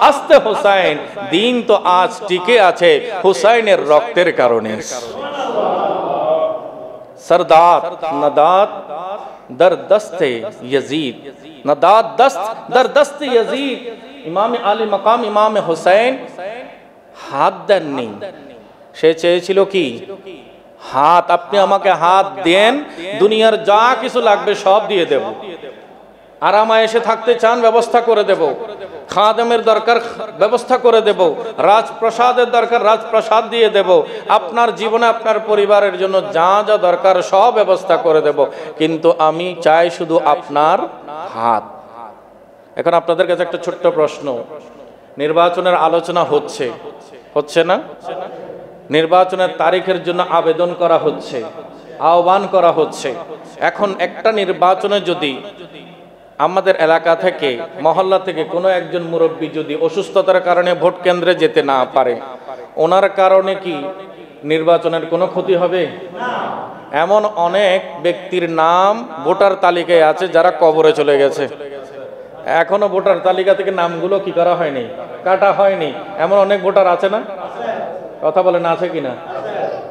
আস্তে হোসাইন, দিন তো আজ টিকে আছে হোসাইনের রক্তের কারণে। সরদার নাদাত দর দস্তে ইয়াজিদ, নাদাত দস্ত দর দস্তে ইয়াজিদ। ইমাম আলী মাকাম ইমাম হোসাইন হাত দেননি। সে চেয়েছিল কি? হাত। আপনি আমাকে হাত দেন, দুনিয়ার যা কিছু লাগবে সব দিয়ে দেব। আরামায় এসে থাকতে চান, ব্যবস্থা করে দেব। খাদেমের দরকার, ব্যবস্থা করে দেব। রাজপ্রাসাদের দরকার, রাজপ্রাসাদ দিয়ে দেব। আপনার জীবনে আপনার পরিবারের জন্য যা যা দরকার সব ব্যবস্থা করে দেব, কিন্তু আমি চাই শুধু আপনার হাত। এখন আপনাদের কাছে একটা ছোট্ট প্রশ্ন। নির্বাচনের আলোচনা হচ্ছে, হচ্ছে না? নির্বাচনের তারিখের জন্য আবেদন করা হচ্ছে, আহ্বান করা হচ্ছে। এখন একটা নির্বাচনে যদি আমাদের এলাকা থেকে, মহল্লা থেকে কোনো একজন মুরব্বী যদি অসুস্থতার কারণে ভোট কেন্দ্রে যেতে না পারে, ওনার কারণে কি নির্বাচনের কোনো ক্ষতি হবে? এমন অনেক ব্যক্তির নাম ভোটার তালিকায় আছে যারা কবরে চলে গেছে, এখনো ভোটার তালিকা থেকে নামগুলো কি করা হয়নি, কাটা হয়নি। এমন অনেক ভোটার আছে না? কথা বলেন, আছে কিনা?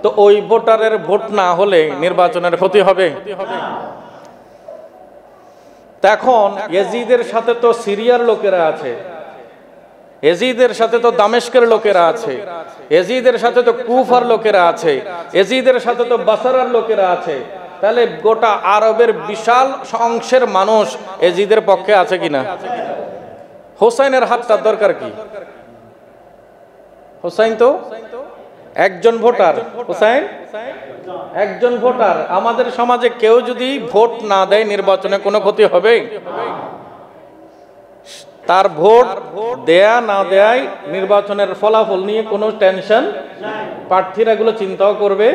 তো ওই ভোটারের ভোট না হলে নির্বাচনের ক্ষতি হবে? এখন ইয়াজিদের সাথে তো সিরিয়ার লোকেরা আছে, ইয়াজিদের সাথে তো দামেস্কের লোকেরা আছে, ইয়াজিদের সাথে তো কুফার লোকেরা আছে, ইয়াজিদের সাথে তো বাসরার লোকেরা আছে। তাহলে গোটা আরবের বিশাল অংশের মানুষ এজিদের পক্ষে আছে কিনা? হোসাইনের হাতটার দরকার কি? হোসাইন তো একজন ভোটার, হোসাইন একজন ভোটার। আমাদের সমাজে কেউ যদি ভোট না দেয় নির্বাচনে কোনো ক্ষতি হবে? তার ভোট দেয়া না দেয় নির্বাচনের ফলাফল নিয়ে কোনো টেনশন? প্রার্থীরা এগুলো চিন্তাও করবে?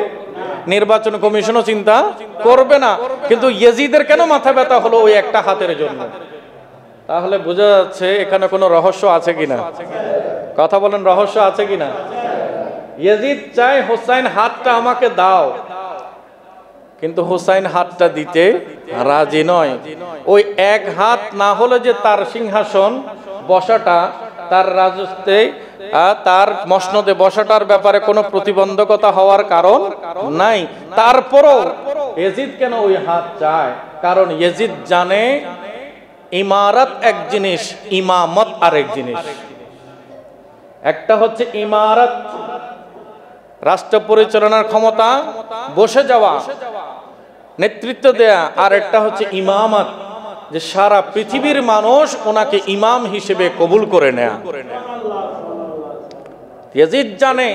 নির্বাচন কমিশনও চিন্তা করবে না। কিন্তু ইয়েজিদের কেন মাথা ব্যথা হলো ওই একটা হাতের জন্য? তাহলে বোঝা যাচ্ছে এখানে কোনো রহস্য আছে কিনা? কথা বলেন, রহস্য আছে কিনা? ইয়েজিদ চায় হোসাইন হাতটা আমাকে দাও, কিন্তু হোসাইন হাতটা দিতে রাজি নয়। ওই এক হাত না হলে যে তার সিংহাসন বসাটা, তার রাজত্বে, তার মসনদে বসাটার ব্যাপারে কোনো প্রতিবন্ধকতা হওয়ার কারণ নাই। তারপরও ইয়েজিদ কেন ওই হাত চায়? কারণ ইয়েজিদ জানে ইমারত এক জিনিস, ইমামত আরেক জিনিস। একটা হচ্ছে ইমারত, রাষ্ট্র পরিচালনার ক্ষমতা, বসে যাওয়া, নেতৃত্ব দেয়া, আর একটা হচ্ছে ইমামত, যে সারা পৃথিবীর মানুষ ওনাকে ইমাম হিসেবে কবুল করে নেয়া। ইয়াজিদ জানে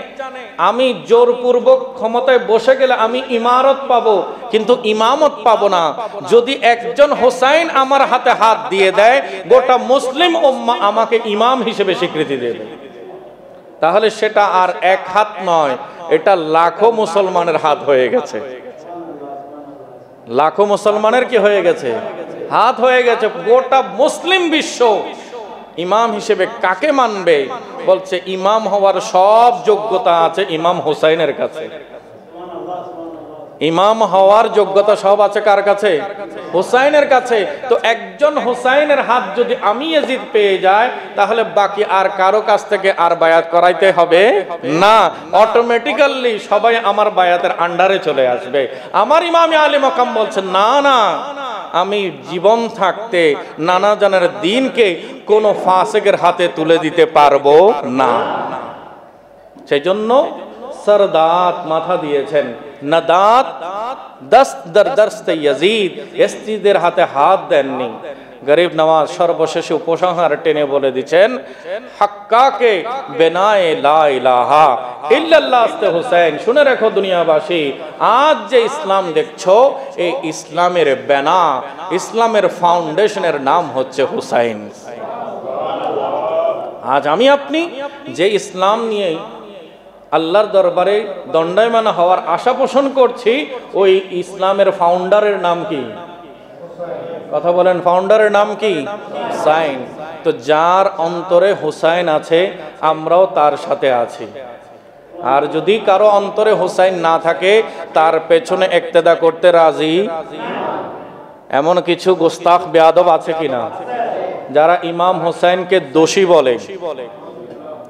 আমি জোরপূর্বক ক্ষমতায় বসে গেলে আমি ইমারত পাবো, কিন্তু ইমামত পাবো না। যদি একজন হোসাইন আমার হাতে হাত দিয়ে দেয়, গোটা মুসলিম উম্মাহ আমাকে ইমাম হিসেবে স্বীকৃতি দেবে। তাহলে সেটা আর এক হাত নয়, এটা লাখো মুসলমানের হাত হয়ে গেছে। লাখো মুসলমানের কি হয়ে গেছে? হাত হয়ে গেছে। গোটা মুসলিম বিশ্ব ইমাম হিসেবে কাকে মানবে? বলছে ইমাম হওয়ার সব যোগ্যতা আছে ইমাম হোসাইনের কাছে। ইমাম হওয়ার যোগ্যতা সব আছে কার কাছে? হোসাইনের কাছে। তো একজন হোসাইনের হাত যদি আমি ইয়াজিদ পেয়ে যাই, তাহলে বাকি আর কারো কাছ থেকে আর বায়াত করাইতে হবে না। অটোমেটিক্যালি সবাই আমার বায়াতের আন্ডারে চলে আসবে। আমার ইমাম আলী মাকাম বলছেন না না, আমি জীবন থাকতে নানা জানের দ্বীনকে কোন ফাসিকের হাতে তুলে দিতে পারবো না। সেই জন্য সরদাত মাথা দিয়েছেন, নাদাত দস্ত দর দস্ত ইয়াজিদ, ইয়াজিদের হাতে হাত দেননি। গরিব নওয়াজ সর্বশেষে উপসংহার টেনে বলে দিচ্ছেন, হাক্কাকে বেনায়ে লা ইলাহা ইল্লাল্লাহ আস্তে হুসাইন। শুনে রাখো দুনিয়াবাসী, আজ যে ইসলাম দেখছো, এই ইসলামের বেনা, ইসলামের ফাউন্ডেশনের নাম হচ্ছে হুসাইন। আজ আমি আপনি যে ইসলাম নিয়ে আল্লাহর দরবারে দণ্ডায়মান হওয়ার আশা পোষণ করছি, ওই ইসলামের ফাউন্ডারের নাম কি? কথা বলেন, ফাউন্ডারের নাম কি? হুসাইন। তো যার অন্তরে হুসাইন আছে, আমরাও তার সাথে আছি। আর যদি কারো অন্তরে হুসাইন না থাকে, তার পেছনে ইক্তেদা করতে রাজি। এমন কিছু গোস্তাখ বেয়াদব আছে কিনা যারা ইমাম হুসাইনকে দোষী বলে?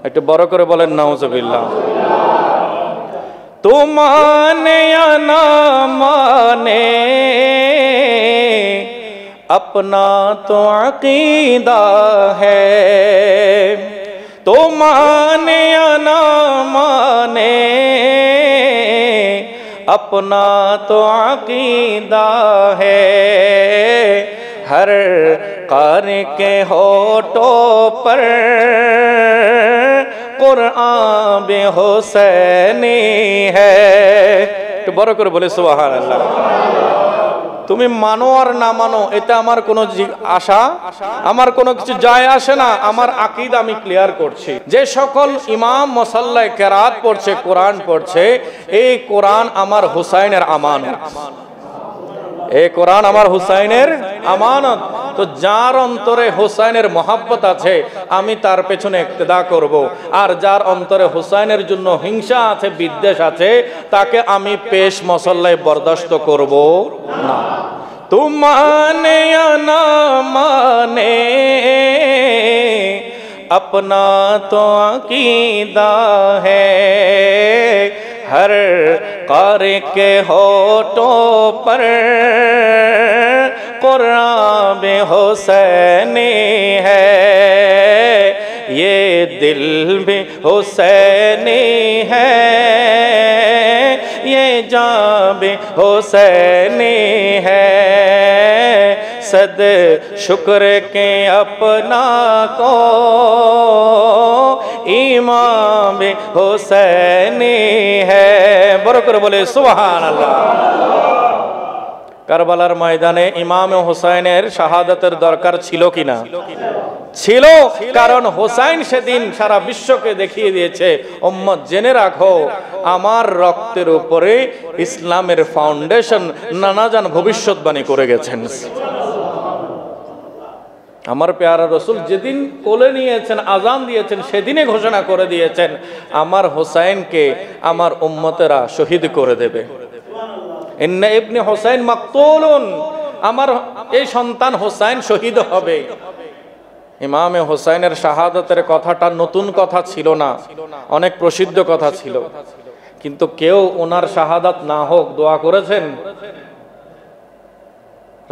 একটু বড় করে বলেন নাউজুবিল্লাহ। তো মানে না মানে अपना तो अकीदा है, तो माने या ना माने अपना तो अकीदा है। हर कारी के होठों पर कुरान बे हुसैनी है। तो बड़ो करे बोले सुभान अल्लाह। তুমি মানো আর না মানো, এটা আমার কোনো আশা, আমার কোনো কিছু যায় আসে না। আমার আকীদা আমি ক্লিয়ার করছি। যে সকল ইমাম মুসাল্লায় কেরাত পড়ছে, কোরআন পড়ছে, এই কোরআন আমার হুসাইনের আমানত। এই কোরআন আমার হুসাইনের আমানত। তো যার অন্তরে হুসাইনের মহব্বত আছে, আমি তার পেছনে ইক্তেদা করব। আর যার অন্তরে হুসাইনের জন্য হিংসা আছে, বিদ্বেষ আছে, তাকে আমি পেশ মুসল্লায় বরদাস্ত করব না। তু মানে या না মানে अपना तो अकीदा है। हर कारी के होठों पर कुरान में हुसैनी है। ये दिल में हुसैनी है, ये जान में भी हुसैनी है, सद शुक्र के अपना को इमाम भी हुसैनी है। बड़ो করে বলে সুবহানাল্লাহ। কারবালার ময়দানে ইমাম হুসাইনের শাহাদাতের দরকার ছিল কিনা? ছিল, কারণ হুসাইন সেদিন সারা বিশ্বকে দেখিয়ে দিয়েছে, উম্মত জেনে রাখো আমার রক্তের উপরে ইসলামের ফাউন্ডেশন নানাজান ভবিষ্যৎবাণী করে গেছেন। আমার পেয়ারা রসুল যেদিন কোলে নিয়েছেন, আজান দিয়েছেন, সেদিনে ঘোষণা করে দিয়েছেন আমার হুসাইনকে আমার উম্মতেরা শহীদ করে দেবে। ইন্না ইবনে হুসাইন মাকতুলুন, আমার এই সন্তান হুসাইন শহীদ হবে। ইমামে হুসাইনের শাহাদাতের কথাটা নতুন কথা ছিল না, অনেক প্রসিদ্ধ কথা ছিল, কিন্তু কেউ ওনার শাহাদাত না হোক দোয়া করেছেন?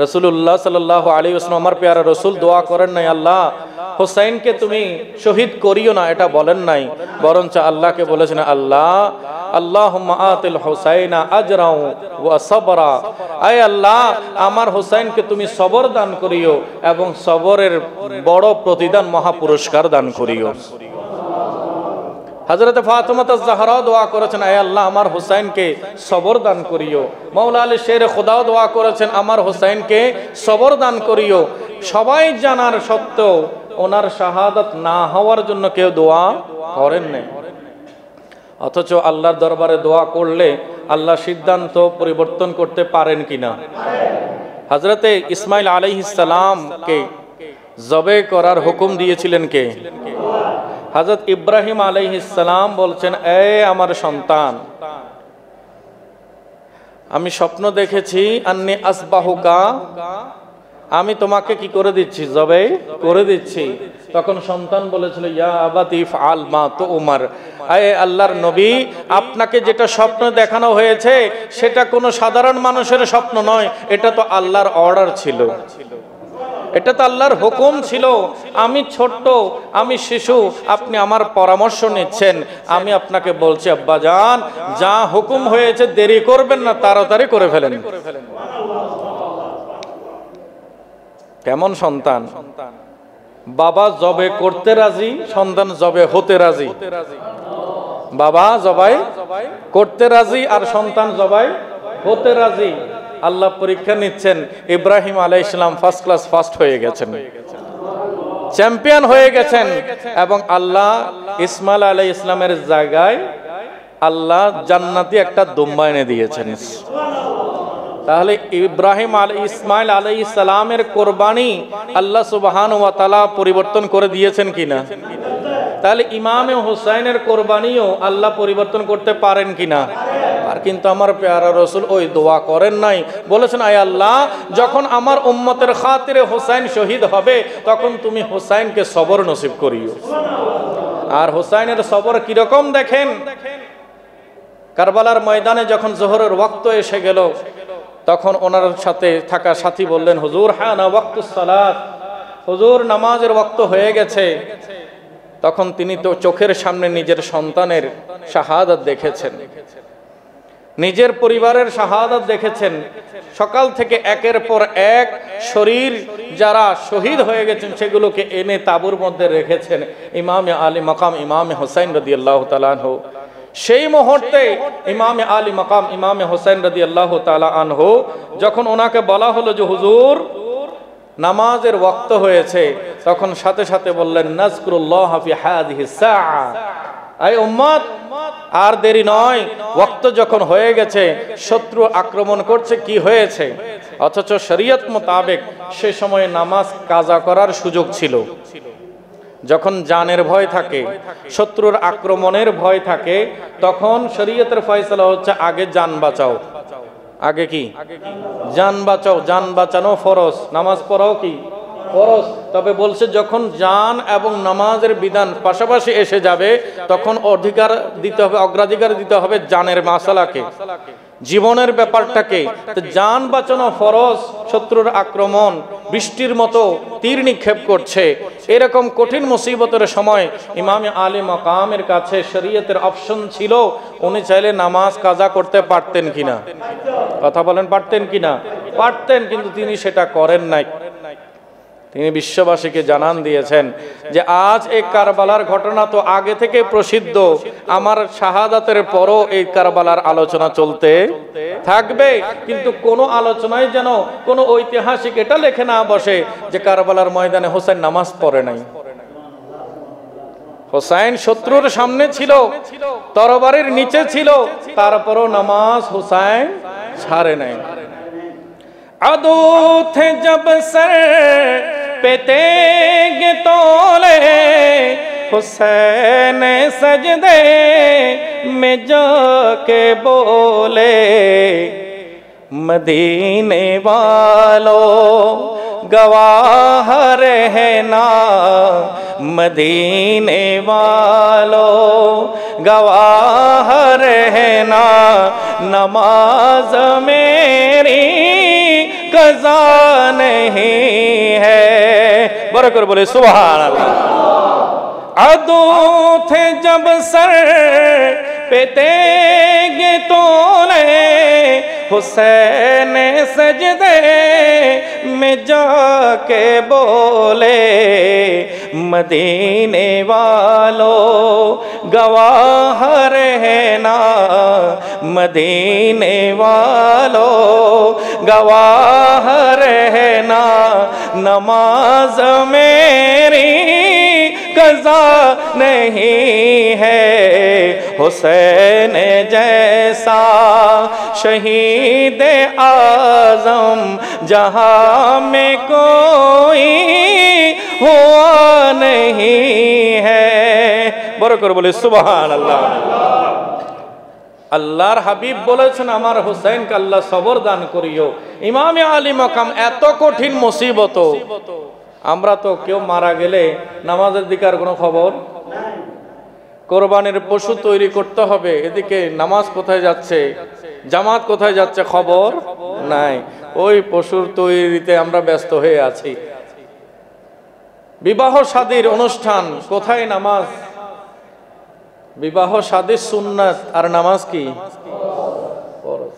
রাসূলুল্লাহ সাল্লাল্লাহু আলাইহি ওয়াসাল্লাম আমার পেয়ারা রসুল দোয়া করেন নাই আল্লাহ হুসাইনকে তুমি শহীদ করিও না, এটা বলেন নাই, বরঞ্চ আল্লাহকে বলেছেন আল্লাহ আল্লাহুম্মা আতিল হুসাইনা আজরাউ ওয়া সাবরা, আয় আল্লাহ আমার হুসাইনকে তুমি সবর দান করিও এবং সবরের বড় প্রতিদান মহা পুরস্কার দান করিও। হযরত ফাতিমা আয-জাহরা দোয়া করেছেন আয় আল্লাহ আমার হুসাইনকে সবর দান করিও। মাওলা আলী শের খোদা দোয়া করেছেন আমার হুসাইনকে সবর দান করিও। সবাই জানার সত্ত্বেও ওনার শাহাদাত না হওয়ার জন্য কেউ দোয়া করেন নাই, অথচ আল্লাহর দরবারে দোয়া করলে আল্লাহ সিদ্ধান্ত পরিবর্তন করতে পারেন কিনা? হযরতে ইসমাইল আলাইহিস সালামকে জবে করার হুকুম দিয়েছিলেন কে? হযরত ইব্রাহিম আলাইহিস সালাম বলছেন এ আমার সন্তান, আমি স্বপ্ন দেখেছি আন্নী আসবাহুকা, আমি তোমাকে কি করে দিচ্ছি? জবে করে দিচ্ছি। তখন সন্তান বলেছিল ইয়া আবাতি ফাআল মা তুমার, আয়ে আল্লাহর নবী আপনাকে যেটা স্বপ্ন দেখানো হয়েছে সেটা কোনো সাধারণ মানুষের স্বপ্ন নয়, এটা তো আল্লাহর অর্ডার ছিল, এটা তো আল্লাহর হুকুম ছিল। আমি ছোট্ট, আমি শিশু, আপনি আমার পরামর্শ নিচ্ছেন, আমি আপনাকে বলছি আব্বাজান যা হুকুম হয়েছে দেরি করবেন না, তাড়াতাড়ি করে ফেলেন। কেমন সন্তান! বাবা জবে করতে রাজি, সন্তান জবে হতে রাজি। বাবা জবাই করতে রাজি আর সন্তান জবাই হতে রাজি। আল্লাহ পরীক্ষা নিচ্ছেন, ইব্রাহিম আলাইহিস সালাম ফার্স্ট ক্লাস ফার্স্ট হয়ে গেছেন, চ্যাম্পিয়ন হয়ে গেছেন, এবং আল্লাহ ইসমাইল আলাইহিস সালামের জায়গায় আল্লাহ জান্নাতি একটা দুম্বা এনে দিয়েছেন। তাহলে ইব্রাহিম ইসমাইল আলাইহিস সালামের কোরবানি আল্লাহ সুবহানাহু ওয়া তাআলা পরিবর্তন করে দিয়েছেন কিনা? তাহলে ইমামে হুসাইনের কোরবানিও আল্লাহ পরিবর্তন করতে পারেন কিনা? আর কিন্তু আমার পেয়ারা রসুল ওই দোয়া করেন নাই, বলেছেন আয় আল্লাহ যখন আমার উম্মতের খাতিরে হুসাইন শহীদ হবে তখন তুমি হুসাইনকে সবর নসিব করিও। আর হুসাইনের সবর কিরকম দেখেন, কারবালার ময়দানে যখন জোহরের ওয়াক্ত এসে গেল তখন ওনার সাথে থাকা সাথী বললেন হুজুর হানা ওয়াক্তুস সালাত, হুজুর নামাজের ওয়াক্ত হয়ে গেছে। তখন তিনি তো চোখের সামনে নিজের সন্তানের শাহাদাত দেখেছেন, নিজের পরিবারের শাহাদাত দেখেছেন। সকাল থেকে একের পর এক শরীর যারা শহীদ হয়ে গেছেন সেগুলোকে এনে তাঁবুর মধ্যে রেখেছেন ইমামে আলী মাকাম ইমামে হুসাইন রাদিয়াল্লাহু তাআলা আনহু। সেই মুহূর্তে ইমামে আলী মাকাম ইমামে হুসাইন রাদিয়াল্লাহু তাআলা আনহু যখন ওনাকে বলা হলো যে হুজুর নামাজের ওয়াক্ত হয়েছে, তখন সাথে সাথে বললেন নাযকুরুল্লাহ ফি হাযিহিস সাআ, আই উম্মত আর দেরি নয়, ওয়াক্ত যখন হয়ে গেছে, শত্রু আক্রমণ করছে, কি হয়েছে? অথচ শরীয়ত মোতাবেক সে সময় নামাজ কাজা করার সুযোগ ছিল। যখন জানের ভয় থাকে, শত্রুর আক্রমণের ভয় থাকে, তখন শরীয়তের ফয়সালা হচ্ছে আগে জান বাঁচাও। আগে কি? জান বাঁচাও, জান বাঁচানো ফরজ, নামাজ পড়াও কি ফরজ। তবে বলছে যখন জান এবং নামাজের বিধান পাশাপাশি এসে যাবে তখন অধিকার দিতে হবে, অগ্রাধিকার দিতে হবে জানের মাসালাকে। জীবনের ব্যাপারটাকে, জান বাঁচানো ফরজ, শত্রুর আক্রমণ বৃষ্টির মতো তীর নিক্ষেপ করছে, এরকম কঠিন মুসিবতের সময় ইমামে আলী মাকামের কাছে শরীয়তের অপশন ছিল, উনি চাইলে নামাজ কাজা করতে পারতেন কিনা? কথা বলেন, পারতেন কিনা? পারতেন, কিন্তু তিনি সেটা করেন নাই। তিনি বিশ্ববাসীকে জানান দিয়েছেন যে আজ এই কারবালার ঘটনা তো আগে থেকে প্রসিদ্ধ, আমার শাহাদাতের পরও এই কারবালার আলোচনা চলতে থাকবে, কিন্তু কোনো আলোচনায় যেন কোনো ঐতিহাসিক এটা লেখে না বসে যে কারবালার ময়দানে হোসেন নামাজ পড়ে নাই। হোসেন শত্রুর সামনে ছিল, তরবারির নিচে ছিল, তারপরও নামাজ হোসেন ছাড়ে নাই। আদু থে জব সর पे तेगे तोले हुसैन सजदे में जाके बोले मदीने वालों गवाह रहना, मदीने वालों गवाह रहना, नमाज मेरी कज़ा नहीं है। बरकर बोले सुभान अल्लाह। अदू थे जब सर पे तेगे तोले हुसैन सजदे में जाके बोले मदीने वालों गवाह रहना, मदीने वालों गवाह रहना, नमाज मेरी कज़ा नहीं है। हुसैन जैसा शहीद आज़म जहां में कोई हुआ नहीं है। बरकर बोले सुभान अल्लाह। আল্লাহর হাবিব বলেছেন আমার হুসাইনকে আল্লাহ সবর দান করিও। ইমামে আলী মাকাম এত কঠিন মুসিবত, আমরা তো কেউ মারা গেলে নামাজের দিকে আর কোনো খবর নাই। কোরবানির পশু তৈরি করতে হবে, এদিকে নামাজ কোথায় যাচ্ছে, জামাত কোথায় যাচ্ছে খবর নাই, ওই পশুর তৈরিতে আমরা ব্যস্ত হয়ে আছি। বিবাহ শাদীর অনুষ্ঠান, কোথায় নামাজ? বিবাহ শাদীর সুন্নাত আর নামাজ কি ফরজ।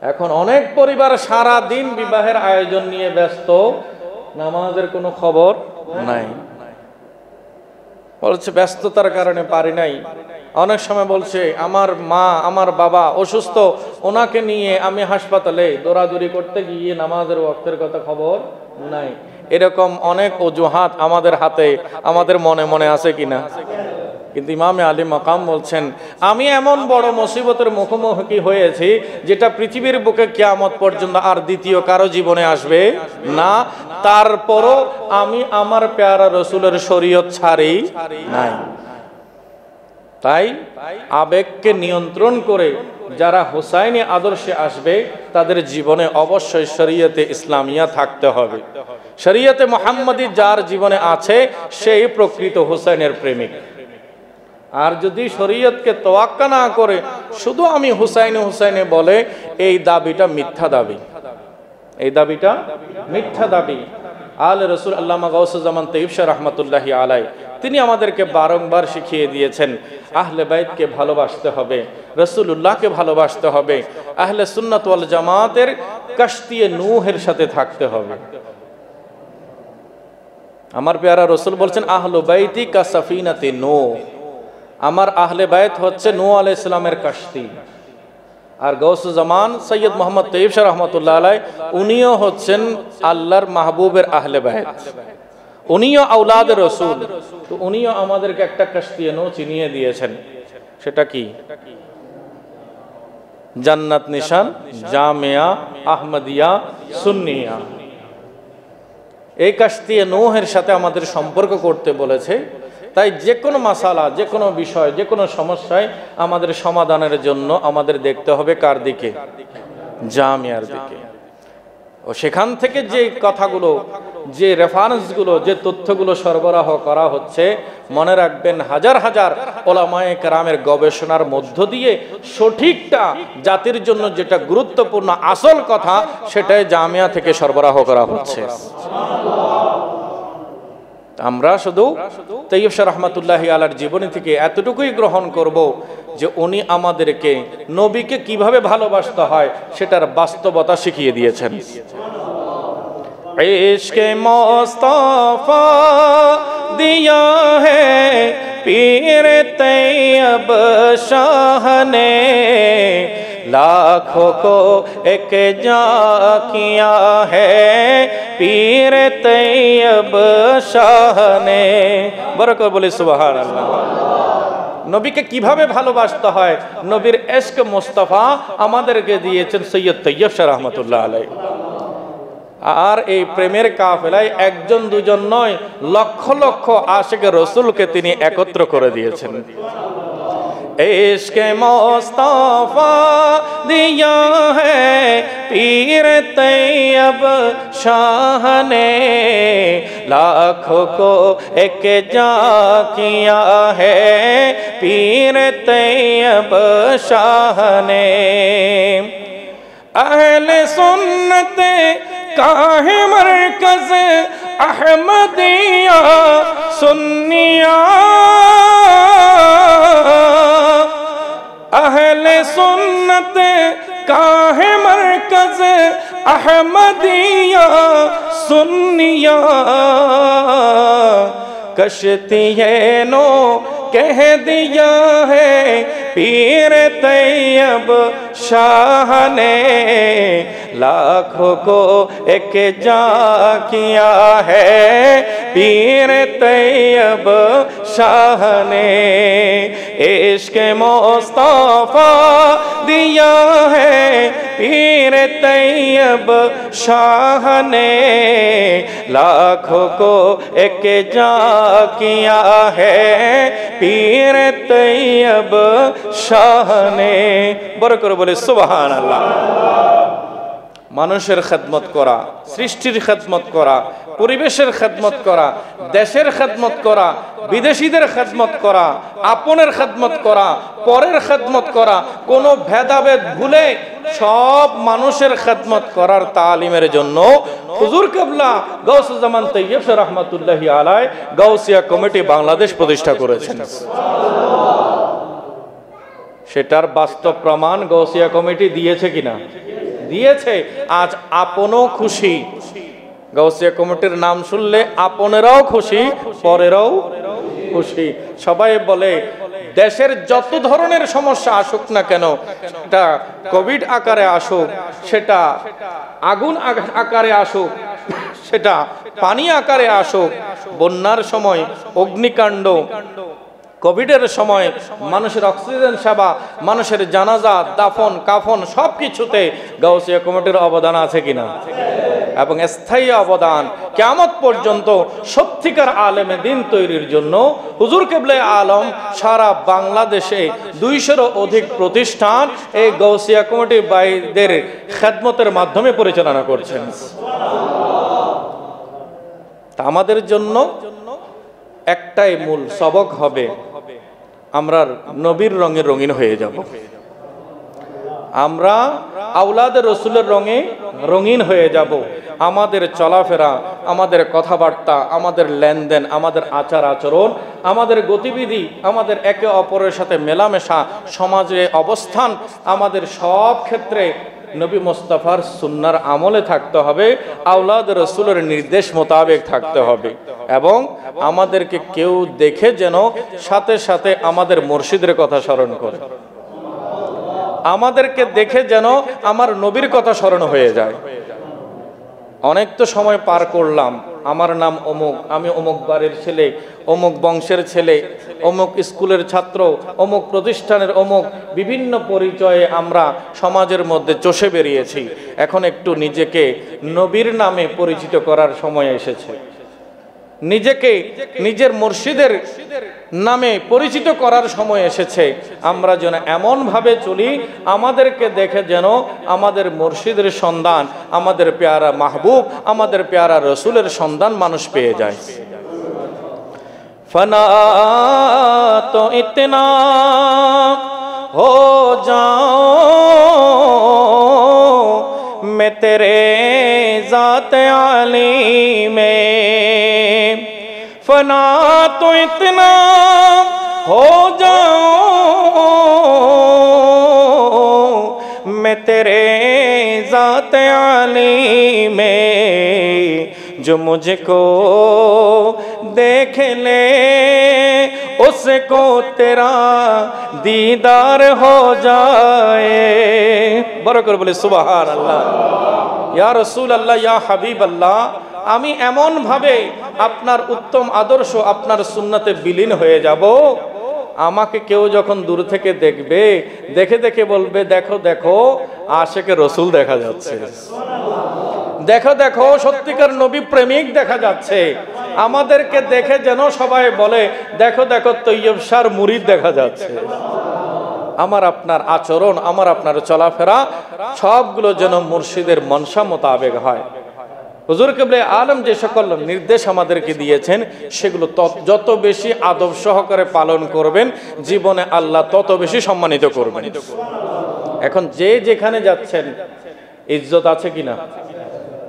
এখন অনেক পরিবার সারা দিন বিবাহের আয়োজন নিয়ে ব্যস্ত, নামাজের কোনো খবর নাই। বলছে ব্যস্ততার কারণে পারি নাই। অনেক সময় বলছে আমার মা আমার বাবা অসুস্থ, ওনাকে নিয়ে আমি হাসপাতালে দৌড়াদৌড়ি করতে গিয়ে নামাজের ওয়াক্তের কথা খবর নাই। এরকম অনেক অজুহাত আমাদের হাতে, আমাদের মনে মনে আছে কিনা? কিন্তু ইমামে আলী মাকাম বলছেন আমি এমন বড় মুসিবতের মুখোমুখি হয়েছি যেটা পৃথিবীর বুকে কিয়ামত পর্যন্ত আর দ্বিতীয় কারো জীবনে আসবে না, তারপরও আমি আমার প্যারা রসুলের শরীয়ত ছাড়ি নাই। তাই আবেগকে নিয়ন্ত্রণ করে যারা হুসাইনি আদর্শে আসবে তাদের জীবনে অবশ্যই শরীয়তে ইসলামিয়া থাকতে হবে। শরীয়তে মুহাম্মাদি যার জীবনে আছে সেই প্রকৃত হুসাইনের প্রেমিক। আর যদি শরীয়তকে তোয়াক্কা না করে শুধু আমি হুসাইনে হুসাইনে বলে, এই দাবিটা মিথ্যা দাবি, এই দাবিটা মিথ্যা দাবি। আলে রসুল আল্লামা গাউসুজ্জামান তৈয়ব শাহ রহমাতুল্লাহি আলাই তিনি আমাদেরকে বারংবার শিখিয়ে দিয়েছেন আহলে বাইতকে ভালোবাসতে হবে, রসুলুল্লাহকে ভালোবাসতে হবে, আহলে সুন্নাত ওয়াল জামাতের কাশতিয়ে নূহের সাথে থাকতে হবে। আমার পেয়ারা রসুল বলছেন আহলু বাইতি কা সাফিনাতি নূহ, আমার আহলে বাইত হচ্ছে নূহ আলাইহিস সালামের কাশতি। আর গাউসুজ্জামান সৈয়দ মোহাম্মদ তৈয়ব শাহ রহমাতুল্লাহ আলাই উনিও হচ্ছেন আল্লাহর মাহবুবের আহলে বাইত, উনিও আওলাদ রসুল। তো উনিও আমাদেরকে একটা কাশতিয়ে নূহ চিনিয়ে দিয়েছেন। সেটা কি? জান্নাত নিশান জামিয়া আহমদিয়া সুন্নিয়া। এই কাশতিয়ে নূহের সাথে আমাদের সম্পর্ক করতে বলেছে। তাই যে কোনো মাসালা, যে কোনো বিষয়, যে কোনো সমস্যায় আমাদের সমাধানের জন্য আমাদের দেখতে হবে কার দিকে? জামিয়ার দিকে। ও সেখান থেকে যে কথাগুলো যে রেফারেন্সগুলো, যে তথ্যগুলো সরবরাহ করা হচ্ছে, মনে রাখবেন হাজার হাজার ওলামায়ে কেরামের গবেষণার মধ্য দিয়ে সঠিকটা, জাতির জন্য যেটা গুরুত্বপূর্ণ আসল কথা, সেটাই জামিয়া থেকে সরবরাহ করা হচ্ছে। আমরা শুধু তৈয়ব শাহ রহমাতুল্লাহি আলার জীবনী থেকে এতটুকুই গ্রহণ করব যে উনি আমাদেরকে নবীকে কিভাবে ভালোবাসতে হয় সেটার বাস্তবতা শিখিয়ে দিয়েছেন। ইশকে মুস্তাফা দিয়া হে পীর তৈয়ব শাহ নে, लाखों को एक जा किया है पीर तैयब शाह ने। बरकत बोले सुभान अल्लाह। নবীকে কিভাবে ভালোবাসতে হয়, নবীর ইশক মুস্তাফা আমাদেরকে দিয়েছেন সৈয়দ তৈয়ব শাহ রহমাতুল্লাহ আলাইহি। আর এই প্রেমের কাফেলায় একজন দুজন নয়, লক্ষ লক্ষ আশিক রাসূলকে তিনি একত্র করে দিয়েছেন। इश्क़ मुस्तफ़ा दिया है पीर तैयब शाह ने, लाखों को एक जा किया है पीर तैयब शाह ने। अहले सुन्नत का है मरकज़ अहमदिया सुन्निया, अहले सुन्नत का है मरकज़ अहमदिया सुन्निया, कश्ती है नो कह दिया है पीर तैयब शाह ने, लाखों को एक जा किया है पीर तैयब शाह ने। इश्क़ मुस्तफ़ा दिया है पीर तैयब शाह ने, लाखों को एक जा किया है पीर तैयब शाह ने। বড় করে বলে সুবহানাল্লাহ। মানুষের খেদমত করা, সৃষ্টির খেদমত করা, পরিবেশের খেদমত করা, দেশের খেদমত করা, বিদেশিদের খেদমত করা, আপনের খেদমত করা, পরের খেদমত করা, কোনো ভেদাভেদ ভুলে সব মানুষের খেদমত করার তালিমের জন্য হুজুর কিবলা গাউসুল জামান তৈয়ব শাহ রহমাতুল্লাহি আলাইহি গাউসিয়া কমিটি বাংলাদেশ প্রতিষ্ঠা করেছেন। সেটার বাস্তব প্রমাণ গাউসিয়া কমিটি দিয়েছে কিনা? দিয়েছে। আজ আপনও খুশি, গাউসিয়া কমিটির নাম শুনলে আপনেরাও খুশি, পরেরাও খুশি। সবাই বলে দেশের যত ধরনের সমস্যা আসুক না কেন, সেটা কোভিড আকারে আসুক, সেটা আগুন আকারে আসুক, সেটা পানি আকারে আসুক, বন্যার সময় অগ্নিকাণ্ড, কোভিডের সময় মানুষের অক্সিজেন সেবা, মানুষের জানাজা, দাফন, কাফন সব কিছুতে গাউসিয়া কমিটির অবদান আছে কিনা? এবং স্থায়ী অবদান কিয়ামত পর্যন্ত সত্যিকার আলেমে দিন তৈরির জন্য হুজুর কিবলা আলম সারা বাংলাদেশে 200-এরও অধিক প্রতিষ্ঠান এই গাউসিয়া কমিটির ভাইদের খেদমতের মাধ্যমে পরিচালনা করছেন। তা আমাদের জন্য একটাই মূল সবক হবে, আমরা নবীর রঙে রঙিন হয়ে যাব। আমরা আওলাদে রসুলের রঙে রঙিন হয়ে যাব। আমাদের চলাফেরা, আমাদের কথাবার্তা, আমাদের লেনদেন, আমাদের আচার আচরণ, আমাদের গতিবিধি, আমাদের একে অপরের সাথে মেলামেশা, সমাজে অবস্থান, আমাদের সব ক্ষেত্রে নবী মুস্তাফার সুন্নার আমলে থাকতে হবে, আওলাদ রসুলের নির্দেশ মোতাবেক থাকতে হবে। এবং আমাদেরকে কেউ দেখে যেন সাথে সাথে আমাদের মুর্শিদের কথা স্মরণ করে, আমাদেরকে দেখে যেন আমার নবীর কথা স্মরণ হয়ে যায়। অনেক তো সময় পার করলাম, আমার নাম অমুক, আমি অমুক বাড়ির ছেলে, অমুক বংশের ছেলে, অমুক স্কুলের ছাত্র, অমুক প্রতিষ্ঠানের অমুক, বিভিন্ন পরিচয়ে আমরা সমাজের মধ্যে চষে বেরিয়েছি। এখন একটু নিজেকে নবীর নামে পরিচিত করার সময় এসেছে। নিজেকে নিজের মুর্শিদের নামে পরিচিত করার সময় এসেছে। আমরা যেন এমনভাবে চলি আমাদেরকে দেখে যেন আমাদের মুর্শিদের সন্ধান, আমাদের পেয়ারা মাহবুব, আমাদের পেয়ারা রসুলের সন্ধান মানুষ পেয়ে যায়। ফনা তো ইতনা हो जाओ मैं तेरे ज़ात आली में, फना तो इतना हो जाओ मैं तेरे ज़ात आली में, जो मुझको देख ले उसको तेरा दीदार हो जाए। বড় করে বলে সুবহানাল্লাহ। ইয়া রাসূলুল্লাহ, ইয়া হাবিবাল্লাহ, আমি এমন ভাবে আপনার উত্তম আদর্শ, আপনার সুন্নতে বিলীন হয়ে যাব, আমাকে কেউ যখন দূর থেকে দেখবে, দেখে দেখে বলবে দেখো দেখো আশিকে রসুল দেখা যাচ্ছে, দেখো দেখো সত্যিকার নবী প্রেমিক দেখা যাচ্ছে। আমাদেরকে দেখে যেন সবাই বলে দেখো দেখো তৈয়ব শাহর মুরিদ দেখা যাচ্ছে। আমার আপনার আচরণ, আমার আপনার চলাফেরা সবগুলো যেন মুর্শিদের মনসা মোতাবেক হয়। হুজুর কেবলে আলম যে সকল নির্দেশ আমাদেরকে দিয়েছেন সেগুলো যত বেশি আদব সহকারে পালন করবেন, জীবনে আল্লাহ তত বেশি সম্মানিত করবেন। এখন যে যেখানে যাচ্ছেন ইজ্জত আছে কিনা?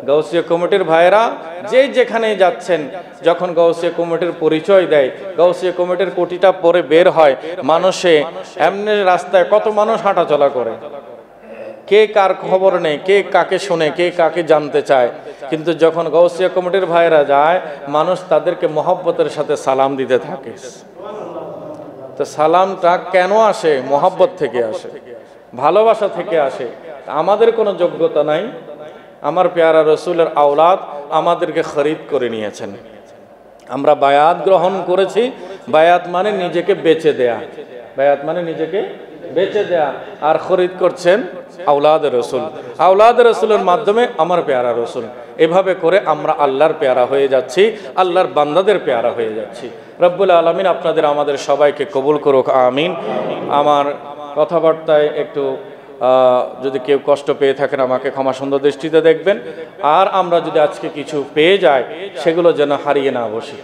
গাউসিয়া কমিটির ভাইরা যে যেখানে যাচ্ছেন, যখন গাউসিয়া কমিটির পরিচয় দেয়, গাউসিয়া কমিটির কোটিটা পরে বের হয়, মানুষে এমনি রাস্তায় কত মানুষ হাঁটাচলা করে, কে কার খবর নেই, কে কাকে শোনে, কে কাকে জানতে চায়। কিন্তু যখন গাউসিয়া কমিটির ভাইরা যায়, মানুষ তাদেরকে মহব্বতের সাথে সালাম দিতে থাকে। তো সালামটা কেন আসে? মহব্বত থেকে আসে, ভালোবাসা থেকে আসে। আমাদের কোনো যোগ্যতা নাই, আমার পেয়ারা রসুলের আওলাদ আমাদেরকে খরিদ করে নিয়েছেন। আমরা বায়াত গ্রহণ করেছি। বায়াত মানে নিজেকে বেচে দেয়া, বায়াত মানে নিজেকে বেচে দেয়া। আর খরিদ করছেন আওলাদ রসুল, আওলাদ রসুলের মাধ্যমে আমার পেয়ারা রসুল। এভাবে করে আমরা আল্লাহর পেয়ারা হয়ে যাচ্ছি, আল্লাহর বান্দাদের পেয়ারা হয়ে যাচ্ছি। রব্বুল আলামিন আপনাদের আমাদের সবাইকে কবুল করুক, আমিন। আমার কথাবার্তায় একটু যদি কেউ কষ্ট পেয়ে থাকেন আমাকে ক্ষমা সুন্দর দৃষ্টিতে দেখবেন। আর আমরা যদি আজকে কিছু পেয়ে যাই সেগুলো যেন হারিয়ে না বসি।